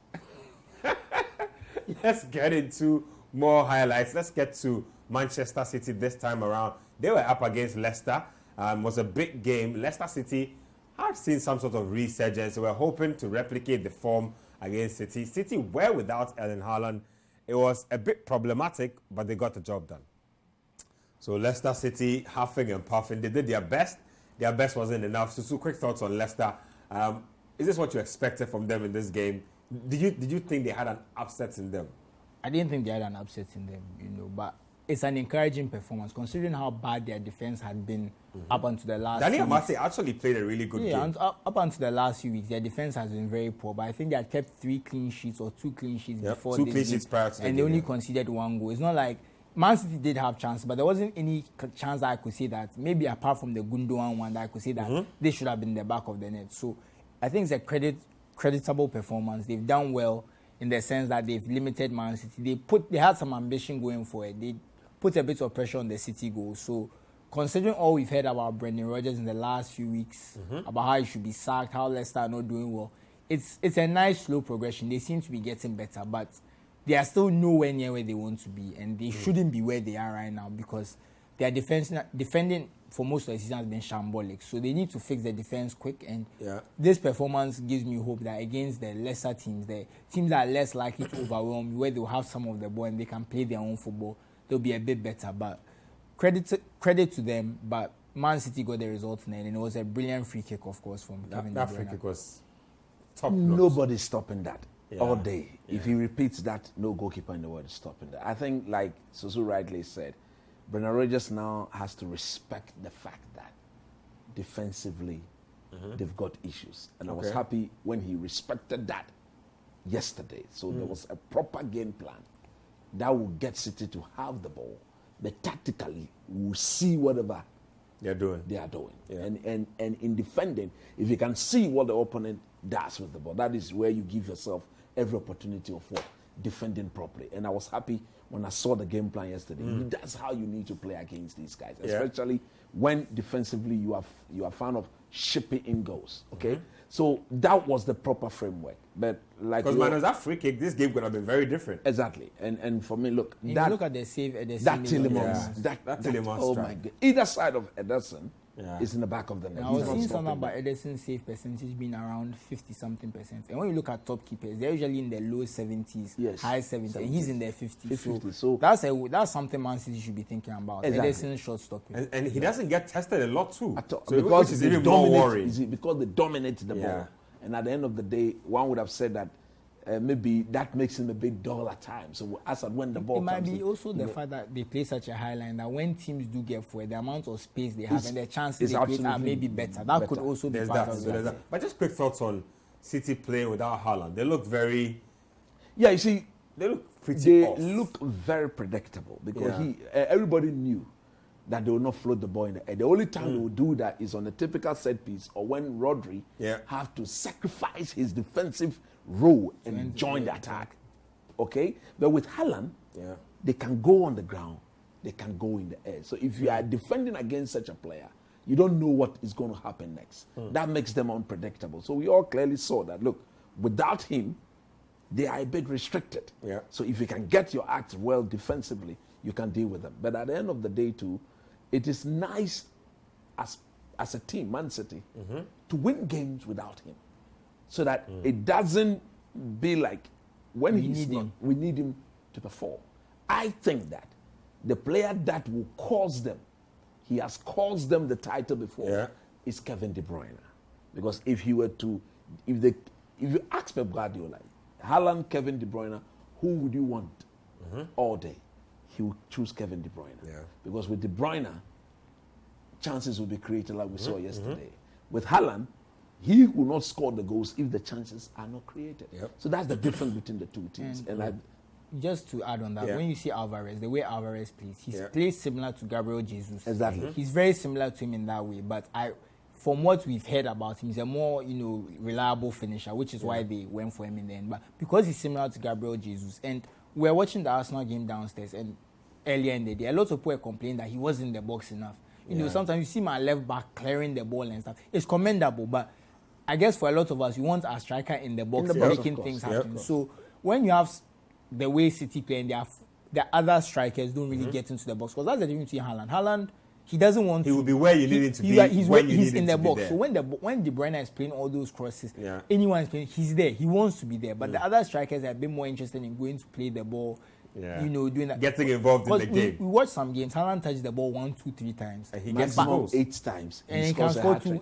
Let's get into more highlights. Let's get to Manchester City this time around. They were up against Leicester. It was a big game. Leicester City had seen some sort of resurgence. They were hoping to replicate the form against City. City were without Erling Haaland. It was a bit problematic, but they got the job done. So Leicester City, huffing and puffing. They did their best. Their best wasn't enough. So quick thoughts on Leicester. Is this what you expected from them in this game? Did you think they had an upset in them? I didn't think they had an upset in them, but it's an encouraging performance considering how bad their defense had been up until the last. Daniel Mase actually played a really good game. And up until the last few weeks, their defense has been very poor. But I think they had kept 3 clean sheets or 2 clean sheets before 2 clean sheets prior to the game, and they only conceded 1 goal. It's not like Man City did have chances, but there wasn't any chance that I could say that, maybe apart from the Gundogan one, that I could say that they should have been in the back of the net. So I think it's a creditable performance. They've done well in the sense that they've limited Man City. They had some ambition going for it. They put a bit of pressure on the City goal. So considering all we've heard about Brendan Rodgers in the last few weeks, about how he should be sacked, how Leicester are not doing well, it's a nice slow progression. They seem to be getting better, but they are still nowhere near where they want to be, and they shouldn't be where they are right now because their defending for most of the season has been shambolic. So they need to fix the defense quick, and this performance gives me hope that against the lesser teams, the teams that are less likely to overwhelm you, where they'll have some of the ball and they can play their own football, they'll be a bit better. But credit to them, but Man City got the result in it, and it was a brilliant free kick, of course, from Kevin De Bruyne. That free kick was top notch. Nobody's stopping that all day. If he repeats that, no goalkeeper in the world is stopping that. I think, like Susu rightly said, Brendan Rodgers now has to respect the fact that defensively they've got issues. And I was happy when he respected that yesterday. So there was a proper game plan that will get City to have the ball. But tactically, we'll see whatever they are doing. Yeah. And in defending, if you can see what the opponent does with the ball, that is where you give yourself every opportunity of what? Defending properly. And I was happy when I saw the game plan yesterday. That's how you need to play against these guys, especially when defensively you are fan of shipping in goals. Okay, so that was the proper framework. But like, because man, that free kick, this game could have been very different. Exactly. And for me, look, look at the save at the that Tillemans, that Tillemans. Oh my God! Either side of Ederson is in the back of the net. I was seeing something about Ederson's save percentage being around 50-something%. And when you look at top keepers, they're usually in the low 70s, high 70s, and he's in their 50s. So that's something Man City should be thinking about. Ederson's shot stopping. And he doesn't get tested a lot too. So because it's even more worrying. Because they dominate the ball. And at the end of the day, one would have said that maybe that makes him a bit dull at times. So as and when the ball comes, it might be also the fact that they play such a high line that when teams do get forward, the amount of space they have and the chances they create are maybe better. That could also be part of that. But just quick thoughts on City playing without Haaland. They look very... Yeah, you see, they look pretty off. They look very predictable because everybody knew that they will not float the ball in the air. The only time they will do that is on a typical set piece or when Rodri have to sacrifice his defensive role and join the attack. Okay? But with Haaland, they can go on the ground, they can go in the air. So if you are defending against such a player, you don't know what is going to happen next. That makes them unpredictable. So we all clearly saw that, look, without him, they are a bit restricted. So if you can get your act well defensively, you can deal with them. But at the end of the day, too, it is nice as a team, Man City, to win games without him. So that it doesn't be like when he's not, we need him to perform. I think that the player that will cause them, he has caused them the title before, is Kevin De Bruyne. Because if you you ask Pep Guardiola, Haaland, Kevin De Bruyne, who would you want all day? He would choose Kevin De Bruyne. Because with De Bruyne, chances will be created like we saw yesterday. With Haaland, he will not score the goals if the chances are not created. So that's the difference between the two teams. And just to add on that, when you see Alvarez, the way Alvarez plays, he plays similar to Gabriel Jesus. Exactly. He's very similar to him in that way. But from what we've heard about him, he's a more reliable finisher, which is why they went for him in the end. But because he's similar to Gabriel Jesus, and we're watching the Arsenal game downstairs, and earlier in the day, a lot of people were complaining that he wasn't in the box enough. You know, sometimes you see my left back clearing the ball and stuff. It's commendable, but I guess for a lot of us, you want a striker in the box making things happen. So when you have the way City play and the other strikers don't really get into the box, because that's the difference between Haaland. Haaland, he doesn't want to. He will be where you need him to be. He's in the box. So when De Bruyne is playing all those crosses, anyone is playing, he's there. He wants to be there. But the other strikers are a bit more interested in going to play the ball. Doing that. Getting involved in the game. We watched some games. Haaland touched the ball 1, 2, 3 times. And he gets goals 8 times. And he can score 2.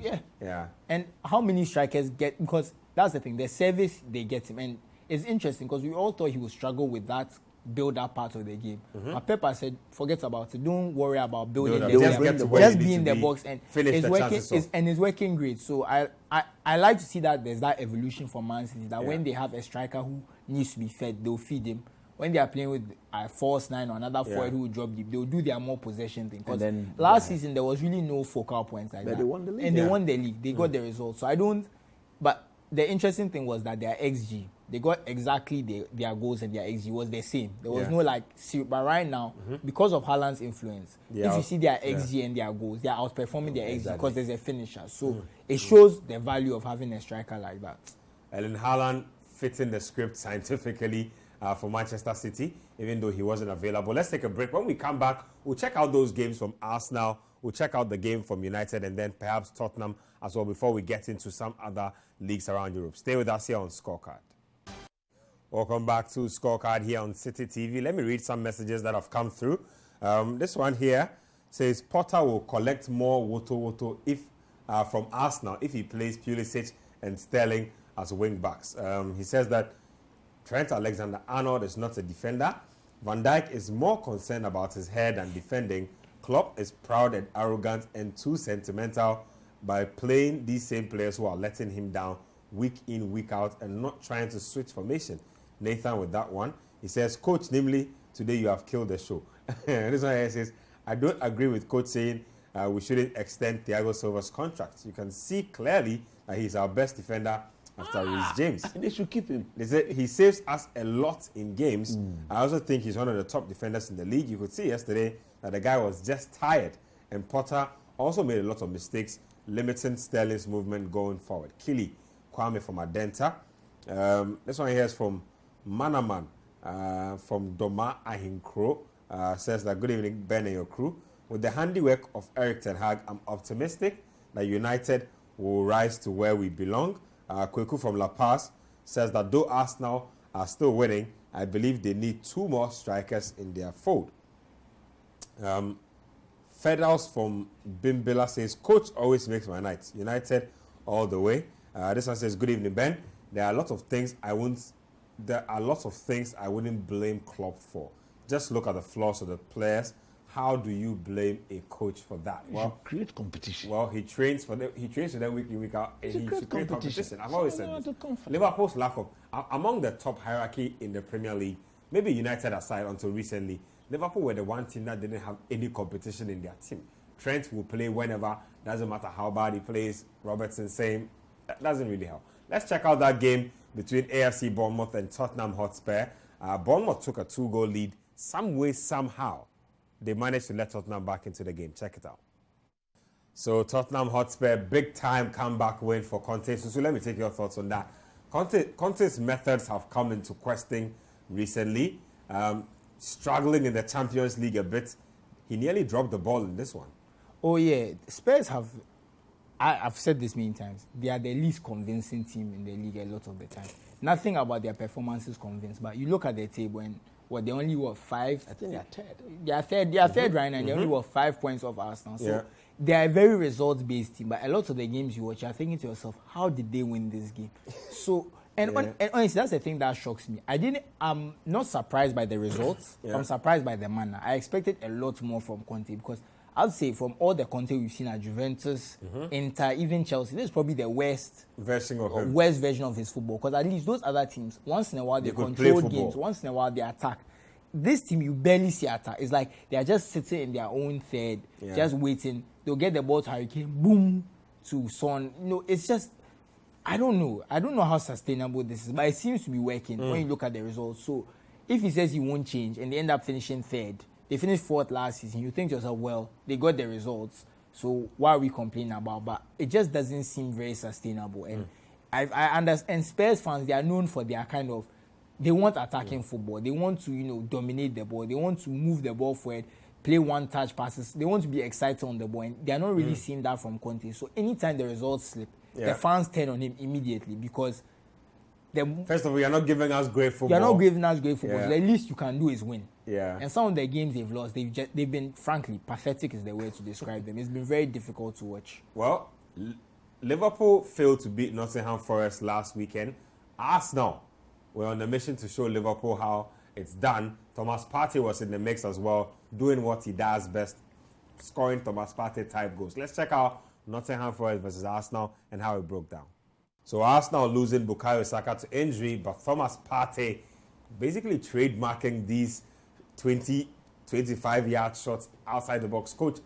And how many strikers get? Because that's the thing. The service they get him, and it's interesting because we all thought he would struggle with that build-up part of the game. But Pepper said, forget about it. Don't worry about building the game. Just be in the box and it's working. And it's working great. So I like to see that there's that evolution for Man City. That when they have a striker who needs to be fed, they'll feed him. When they are playing with a false 9 or another forward who will drop deep, they'll do their more possession thing. Because last season, there was really no focal points like that. They won the league. And they won the league. They got the result. So but the interesting thing was that their XG they got exactly their goals and their XG was the same. There was no but right now, because of Haaland's influence, if you see their XG and their goals, they are outperforming their XG because there's a finisher. So it shows the value of having a striker like that. Erling Haaland fitting the script scientifically for Manchester City, even though he wasn't available. Let's take a break. When we come back, we'll check out those games from Arsenal. We'll check out the game from United and then perhaps Tottenham as well before we get into some other leagues around Europe. Stay with us here on Scorecard. Welcome back to Scorecard here on Citi TV. Let me read some messages that have come through. This one here says Potter will collect more Woto if from Arsenal if he plays Pulisic and Sterling as wing backs. He says that Trent Alexander-Arnold is not a defender. Van Dijk is more concerned about his head than defending. Klopp is proud and arrogant and too sentimental by playing these same players who are letting him down week in, week out and not trying to switch formation. Nathan with that one. He says, Coach, namely, today you have killed the show. This one here says, I don't agree with Coach saying we shouldn't extend Thiago Silva's contract. You can see clearly that he's our best defender after Reece James. They should keep him. They say he saves us a lot in games. I also think he's one of the top defenders in the league. You could see yesterday that the guy was just tired. And Potter also made a lot of mistakes, limiting Sterling's movement going forward. Kili Kwame from Adenta. This one here is from Manaman from Doma Ahinkro. Says that good evening, Ben and your crew. With the handiwork of Eric Ten Hag, I'm optimistic that United will rise to where we belong. Kweku from La Paz says that though Arsenal are still winning, I believe they need 2 more strikers in their fold. Fedals from Bimbila says, Coach always makes my night. United all the way. This one says, good evening, Ben. There are a lot of things I wouldn't blame Klopp for. Just look at the flaws of the players. How do you blame a coach for that? Well, create competition. Well, he trains for them week in, week out, and he should create competition. I've always said this. Liverpool's lack of among the top hierarchy in the Premier League, maybe United aside until recently, Liverpool were the one team that didn't have any competition in their team. Trent will play whenever, doesn't matter how bad he plays. Robertson same, that doesn't really help. Let's check out that game between AFC Bournemouth and Tottenham Hotspur. Bournemouth took a 2-goal lead. Some way, somehow, they managed to let Tottenham back into the game. Check it out. So Tottenham Hotspur, big-time comeback win for Conte. So let me take your thoughts on that. Conte's methods have come into question recently. Struggling in the Champions League a bit. He nearly dropped the ball in this one. Oh, yeah. Spurs have... I've said this many times. They are the least convincing team in the league a lot of the time. Nothing about their performances convinced. But you look at their table and they only were 5. I think they are third. They are third right now. And they only were 5 points off Arsenal. So they are a very results-based team. But a lot of the games you watch, you're thinking to yourself, how did they win this game? So, and honestly, that's the thing that shocks me. I'm not surprised by the results. I'm surprised by the manner. I expected a lot more from Conte because I'd say from all the Conte we've seen at Juventus, Inter, even Chelsea, this is probably the worst version of his football. Because at least those other teams, once in a while they control games, once in a while they attack. This team, you barely see attack. It's like they are just sitting in their own third, just waiting. They'll get the ball to Harry Kane, boom, to Son. It's just, I don't know. I don't know how sustainable this is, but it seems to be working when you look at the results. So if he says he won't change and they end up finishing third, they finished 4th last season, you think to yourself, well, they got the results, so what are we complaining about? But it just doesn't seem very sustainable. And I understand, and Spurs fans, they are known for their kind of, they want attacking football. They want to, dominate the ball. They want to move the ball forward, play one-touch passes. They want to be excited on the ball, and they are not really seeing that from Conte. So anytime the results slip, the fans turn on him immediately because... First of all, you're not giving us great football. You're not giving us great football. So the least you can do is win. Yeah. And some of the games they've lost, they've been, frankly, pathetic is the way to describe them. It's been very difficult to watch. Well, Liverpool failed to beat Nottingham Forest last weekend. Arsenal were on a mission to show Liverpool how it's done. Thomas Partey was in the mix as well, doing what he does best, scoring Thomas Partey type goals. Let's check out Nottingham Forest versus Arsenal and how it broke down. So Arsenal losing Bukayo Saka to injury, but Thomas Partey basically trademarking these 20, 25-yard shots outside the box. Coach,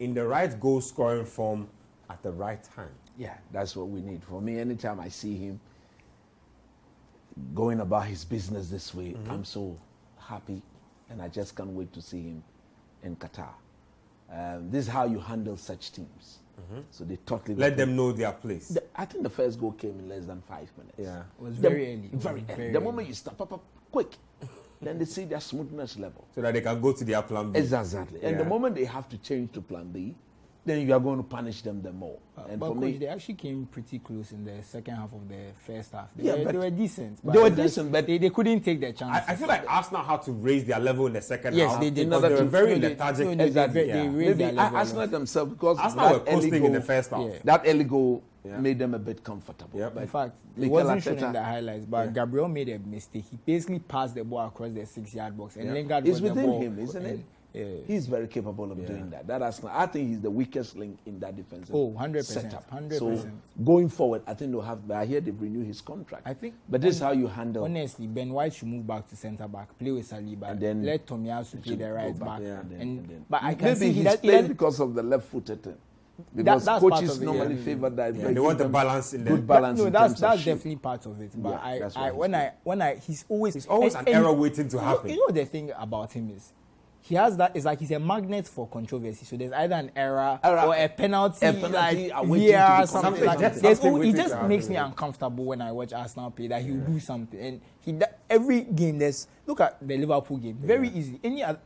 in the right goal-scoring form at the right time. Yeah, that's what we need. For me, anytime I see him, going about his business this way. I'm so happy, and I just can't wait to see him in Qatar. This is how you handle such teams. So they totally let them know their place. I think the first goal came in less than 5 minutes. Yeah, It was very early. Very early. The moment you start up, quick, then they see their smoothness level. so that they can go to their plan B. Exactly. And the Yeah. moment they have to change to plan B, then you are going to punish them the more. And But for coach, me, they actually came pretty close in the second half of the first half. Yeah, They but were decent. they were just- decent, but they couldn't take their chances. I feel like Arsenal had to raise their level in the second Yes, half. they did. Because they were No, very no, they- lethargic. no, they- Exactly. they Yeah. raised their maybe level a Arsenal lot. themselves, because Arsenal were that early coasting in the goal, first half. Yeah. that early goal Yeah. made them a bit comfortable. Yep. In fact, it Mikel wasn't shown Arteta- in the highlights, but Gabriel made a mistake. He basically passed the ball across the 6-yard box, and Yeah. Lingard It's got the within ball. him, isn't it? and, He's very capable of doing that. That Arsenal, I think he's the weakest link in that defensive Oh, 100%, setup. 100%. So going forward, I think they'll have. But I hear they've renewed his contract. I think. But this is how you handle. Honestly, Ben White should move back to centre back, play with Saliba, And then let Tomiyasu play the go right back, back. yeah. and then- But I can maybe see he he's does. playing because of the left-footed thing. Because that's part coaches of it, normally yeah. favor that. Yeah, they want the balance in there. Good balance. No, in that's terms of shape. definitely part of it. But Yeah, that's what when I he's always an error waiting to happen. You know the thing about him is he has that. It's like he's a magnet for controversy. So there's either an error or a penalty, waiting like to be VAR, committed. something like Just that. something It waiting just to happen, makes me yeah. uncomfortable when I watch Arsenal play that he'll do something. And every game there's look at the Liverpool game. Very easy.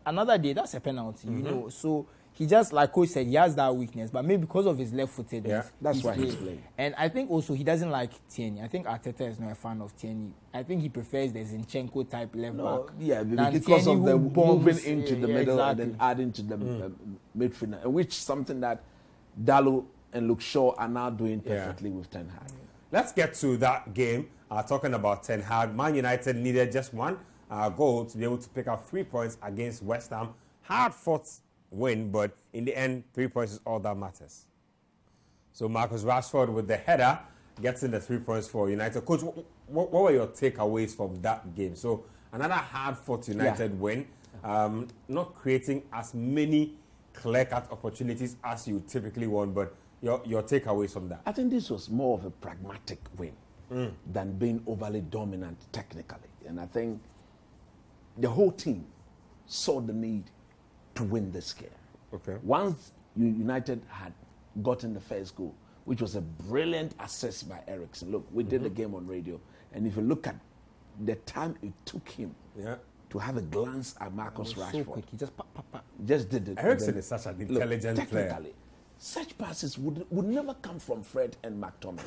Another day that's a penalty. You know. So he just, like coach said, he has that weakness, but maybe because of his left-footedness, Yeah, that's why he's playing. And I think also he doesn't like Tierney. I think Arteta is not a fan of Tierney. I think he prefers the Zinchenko type left back. Yeah, than because Tierney of the who bombs, moving into the middle exactly. and then adding to the midfield, which something that Dalot and Luke Shaw are now doing perfectly with Ten Hag. Let's get to that game. Talking about Ten Hag, Man United needed just one goal to be able to pick up 3 points against West Ham. Hard-fought win, but in the end, 3 points is all that matters. So Marcus Rashford with the header gets in the 3 points for United. Coach, what were your takeaways from that game? So another hard-fought United win, not creating as many clear-cut opportunities as you typically want, but your takeaways from that. I think this was more of a pragmatic win than being overly dominant technically. And I think the whole team saw the need to win this game. Okay. Once United had gotten the first goal, which was a brilliant assist by Eriksen. Look, we did the game on radio, and if you look at the time it took him to have a glance at Marcus Rashford, So quick, he just just did it. Eriksen And then- is such an look, intelligent player. technically, such passes would never come from Fred and McTominay.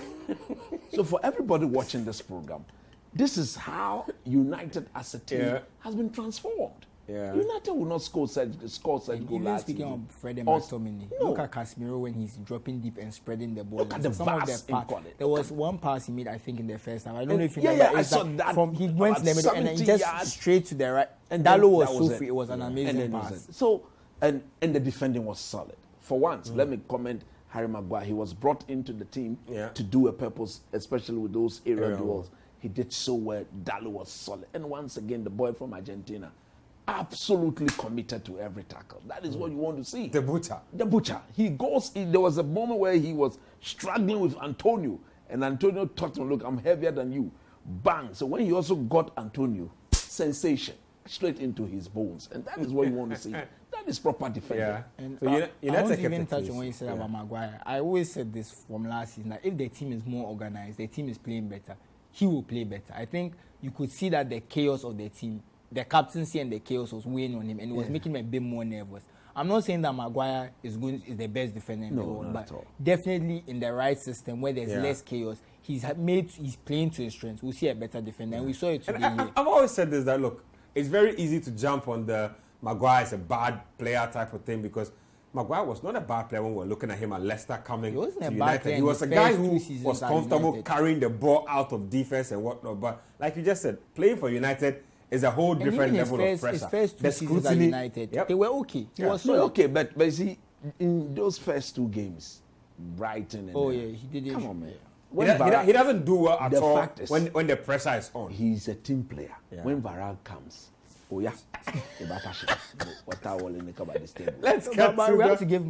So for everybody watching this program, this is how United as a team has been transformed. Yeah. United will not score such goal even last speaking season. of Fred and Or- McTominay, No. look at Casemiro when he's dropping deep and spreading the ball. Look at the Some of vast the pass- equality. There was one pass he made, I think, in the first half. I don't know if you Yeah, remember. yeah, I It's saw like that He went to the about middle and then 70 just yards. straight to the right. And Dalo then was that so it. free. It was an And amazing then it pass. was it. So, and the defending was solid. For once, let me comment Harry Maguire. He was brought into the team to do a purpose, especially with those aerial duels. He did so well. Dalo was solid. And once again, the boy from Argentina, absolutely committed to every tackle. That is what you want to see. The butcher. The butcher. He goes in. There was a moment where he was struggling with Antonio, and Antonio told him, "Look, I'm heavier than you." Bang. So when he also got Antonio, sensation straight into his bones, and that is what you want to see. That is proper defending. Yeah. And So I United won't kept even it touch close. on what you said Yeah. about Maguire. I always said this from last season, that if the team is more organized, the team is playing better, he will play better. I think you could see that the chaos of the team, the captaincy and the chaos was weighing on him, and it was making him a bit more nervous. I'm not saying that Maguire is the best defender in the world, not but at all. definitely in the right system where there's Yeah. less chaos, he's playing to his strengths. We'll see a better defender, and we saw it today. And I've always said this, that look, it's very easy to jump on the Maguire is a bad player type of thing, because Maguire was not a bad player when we were looking at him at Leicester coming He wasn't to a bad United. player He in was the a guy first who 2 seasons was at comfortable United. carrying the ball out of defense and whatnot. But like you just said, playing for United is a whole And different even his level of first, pressure. his first 2 The seasons at scrutiny- United, Yep. they were okay. He was So solid. okay, but you see, in those first 2 games, Brighton and He did it. come on, man. He, When does- Varane- he doesn't do well at the all fact is- when the pressure is on. he's a team player. Yeah. When Varane comes, Oh yeah, Let's get but to we have the... to give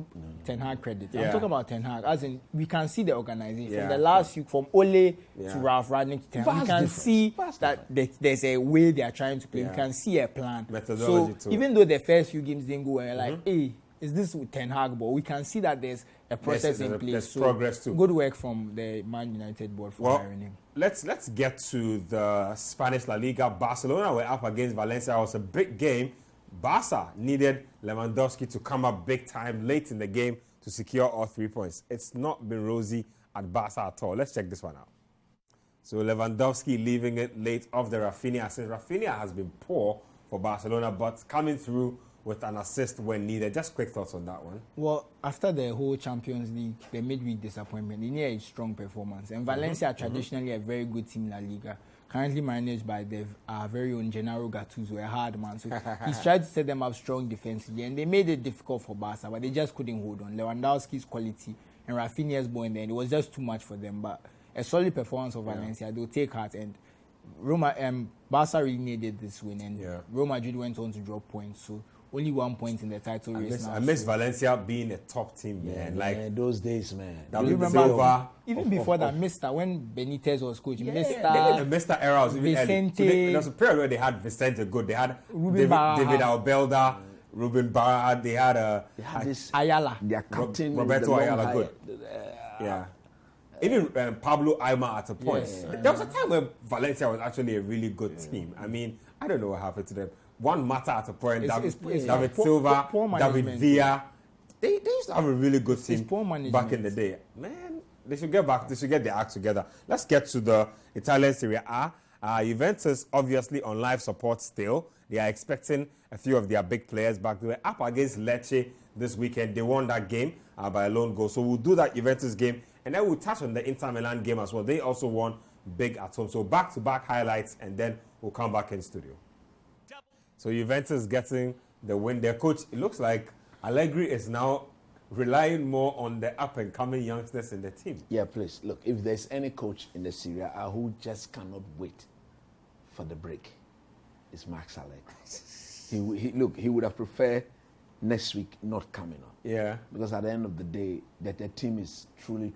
Ten Hag credit. Yeah. I'm talking about Ten Hag, as in we can see the organization. Yeah. From the last few, from Ole Yeah. to Ralph Rangnick to Ten Hag, Vast we can difference. see Vast that there's a way they are trying to play. Yeah. We can see a plan. Methodology so too. even though the first few games didn't go well, like, hey, is this with Ten Hag? But we can see that there's a process in place. There's so progress too. Good work from the Man United board for hiring him. Let's get to the Spanish La Liga. Barcelona were up against Valencia. It was a big game. Barca needed Lewandowski to come up big time late in the game to secure all 3 points. It's not been rosy at Barca at all. Let's check this one out. So Lewandowski leaving it late off the Rafinha. Since Rafinha has been poor for Barcelona, but coming through with an assist when needed. Just quick thoughts on that one. Well, after the whole Champions League, the midweek disappointment, they need a strong performance. And Valencia are traditionally a very good team in La Liga, currently managed by our very own Gennaro Gattuso, a hard man. So he's tried to set them up strong defensively, and they made it difficult for Barca, but they just couldn't hold on. Lewandowski's quality and Rafinha's ball in there, it was just too much for them. But a solid performance of Valencia, they'll take heart. And Barca really needed this win, and Real Madrid went on to drop points. So only 1 point in the title race now. I miss Valencia being a top team, man. Like those days, man. David Silva. Even before that, Mr. When Benitez was coach, The Mr. era was even early. Vicente. So there was a period where they had Vicente good. They had Ruben David Albelda, Ruben Barra. They had this Ayala. their captain Roberto Ayala good. Yeah. Even Pablo Aimar at a point. Yes. There was a time where Valencia was actually a really good team. I mean, I don't know what happened to them. One Mata at a point, David Silva, poor David Villa. They used to have a really good team poor management. back in the day. Man, they should get back. They should get their act together. Let's get to the Italian Serie A. Juventus obviously on live support still. They are expecting a few of their big players back. They were up against Lecce this weekend. They won that game by a lone goal. So we'll do that Juventus game. And then we'll touch on the Inter Milan game as well. They also won big at home. So back-to-back highlights, and then we'll come back in studio. So Juventus getting the win. Their coach, it looks like Allegri is now relying more on the up-and-coming youngsters in the team. Yeah, please. Look, if there's any coach in the Serie A who just cannot wait for the break, it's Max Allegri. He would have preferred next week not coming on. Yeah. Because at the end of the day, that the team is truly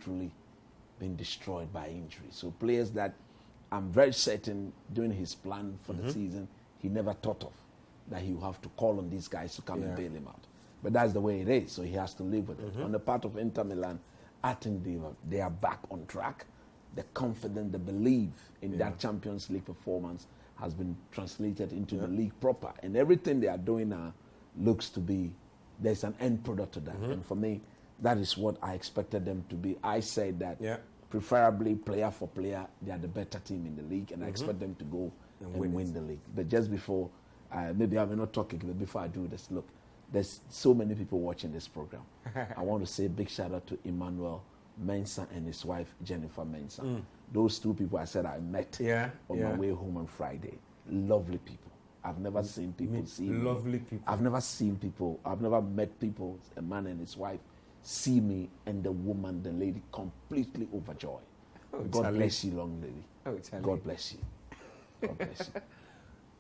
been destroyed by injury. So players that I'm very certain doing his plan for the season, he never thought of that he will have to call on these guys to come and bail him out. But that's the way it is, so he has to live with it. On the part of Inter Milan, I think they are back on track. The confidence, the belief in that Champions League performance has been translated into the league proper. And everything they are doing now looks to be, there's an end product to that. And for me, that is what I expected them to be. I said that preferably player for player, they are the better team in the league, and I expect them to go and win the league. But just before, maybe I may not talk, but before I do this, look, there's so many people watching this program. I want to say a big shout out to Emmanuel Mensah and his wife, Jennifer Mensah. Those two people I said I met on my way home on Friday. Lovely people. I've never seen people see me. Lovely people. I've never met people, a man and his wife, see me and the woman, the lady, completely overjoyed. God bless you, long lady. God bless you. God bless you.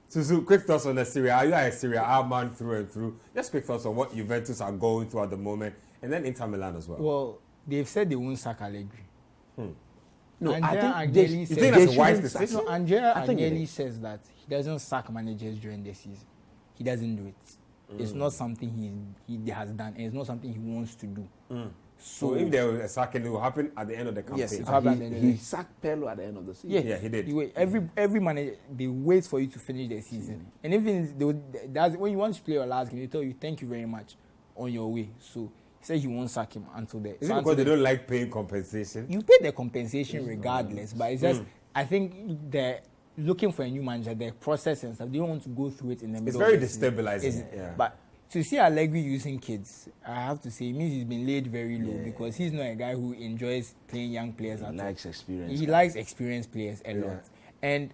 So quick thoughts on the Serie A. You are a Serie A man through and through. Just quick thoughts on what Juventus are going through at the moment, and then Inter Milan as well. Well, they've said they won't sack Allegri. No, Andrea I think Agnelli you think that's a wise shouldn't sack decision? him. No, Andrea I think Agnelli says that he doesn't sack managers during the season. He doesn't do it. It's not something he has done, and it's not something he wants to do. So if there was a sacking, it will happen at the end of the campaign. Yes, it happened. He sacked Pirlo at the end of the season. Yeah, he did. You wait, every manager, they wait for you to finish the season. And even that's when you want to play your last game, they tell you thank you very much on your way. So he said he won't sack him until the. Is it because they don't like paying compensation? You pay the compensation regardless, but it's just I think they're looking for a new manager, the process and stuff. They don't want to go through it in the middle. It's very of the season. destabilizing. But to see Allegri using kids, I have to say, it means he's been laid very low because he's not a guy who enjoys playing young players at all. He likes experience. He likes experienced players a lot. And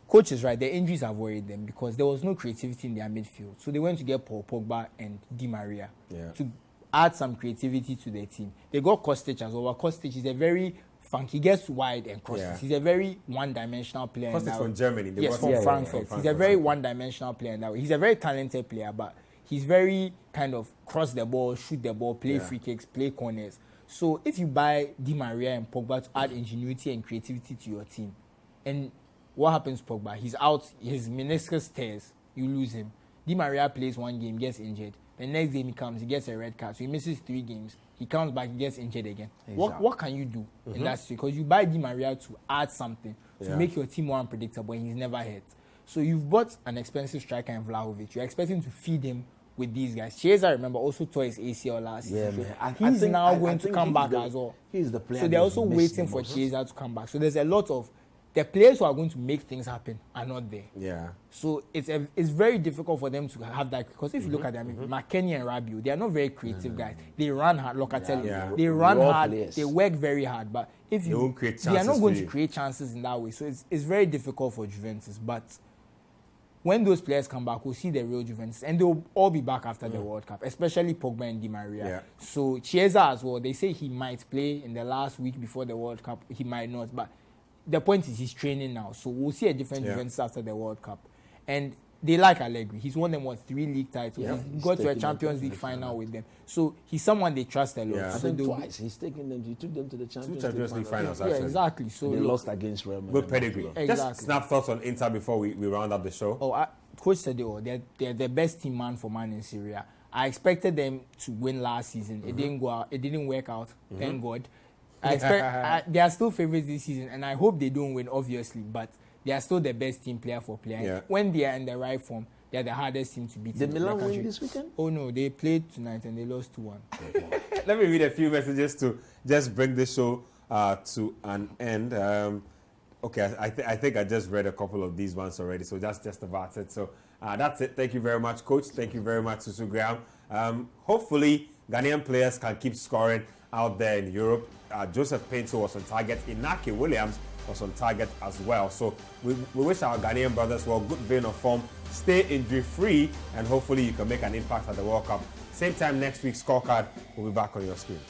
coach is right, the injuries have worried them because there was no creativity in their midfield. So they went to get Paul Pogba and Di Maria to add some creativity to their team. They got Kostic as well. Kostic is a very funk. He gets wide and crosses. Yeah. He's a very one-dimensional player. Because it's from Germany. They Yes, brought from him Frankfurt. He's a very one-dimensional player in that way. He's a very talented player, but he's very kind of cross the ball, shoot the ball, play free kicks, play corners. So if you buy Di Maria and Pogba to add ingenuity and creativity to your team, and what happens to Pogba? He's out, his meniscus tears, you lose him. Di Maria plays one game, gets injured. The next game he comes, he gets a red card. So he misses 3 games. He comes back, he gets injured again. Exactly. What can you do in that situation? Because you buy Di Maria to add something to make your team more unpredictable, and he's never hurt. So you've bought an expensive striker in Vlahovic. You're expecting to feed him with these guys. Chiesa, remember, also tore his ACL last season. man. He's now going to come back as well. He's the player. So they're also waiting for Chiesa to come back. So there's a lot of the players who are going to make things happen are not there. Yeah. So it's very difficult for them to have that, because if you look at them, McKennie and Rabiot, they are not very creative guys. They run hard. Locatelli, they run Raw hard. players. They work very hard. But if you, won't create they are not chances going for to you. create chances in that way. So it's very difficult for Juventus. But when those players come back, we'll see the real Juventus, and they'll all be back after the World Cup, especially Pogba and Di Maria. Yeah. So Chiesa as well. They say he might play in the last week before the World Cup. He might not, but the point is he's training now. So we'll see a different Juventus after the World Cup. And they like Allegri. He's won them 3 league titles. Yeah, He's he's got to a taken Champions them League to final with them. So he's someone they trust a lot. Yeah. I So think they'll- twice. He took them to the 2 Champions, Champions League finals, Yeah, actually. exactly. So They look, lost against Real Madrid. Good pedigree. Exactly. Just snap thoughts on Inter before we round up the show. Coach said they're the best team man for man in Serie A. I expected them to win last season. It didn't go out. It didn't work out. Thank God. They are still favorites this season, and I hope they don't win, obviously. But they are still the best team player for player. Yeah. When they are in the right form, they are the hardest team to beat. Did in the Milan country. win this weekend? Oh no, they played tonight and they lost 2-1. Let me read a few messages to just bring this show to an end. Okay, I think I just read a couple of these ones already, so that's just about it. So that's it. Thank you very much, Coach. Thank you very much, Susu Graham. Hopefully, Ghanaian players can keep scoring out there in Europe. Joseph Pinto was on target. Inaki Williams was on target as well. So we wish our Ghanaian brothers well, good vein of form, stay injury-free, and hopefully you can make an impact at the World Cup. Same time next week, Scorecard will be back on your screens.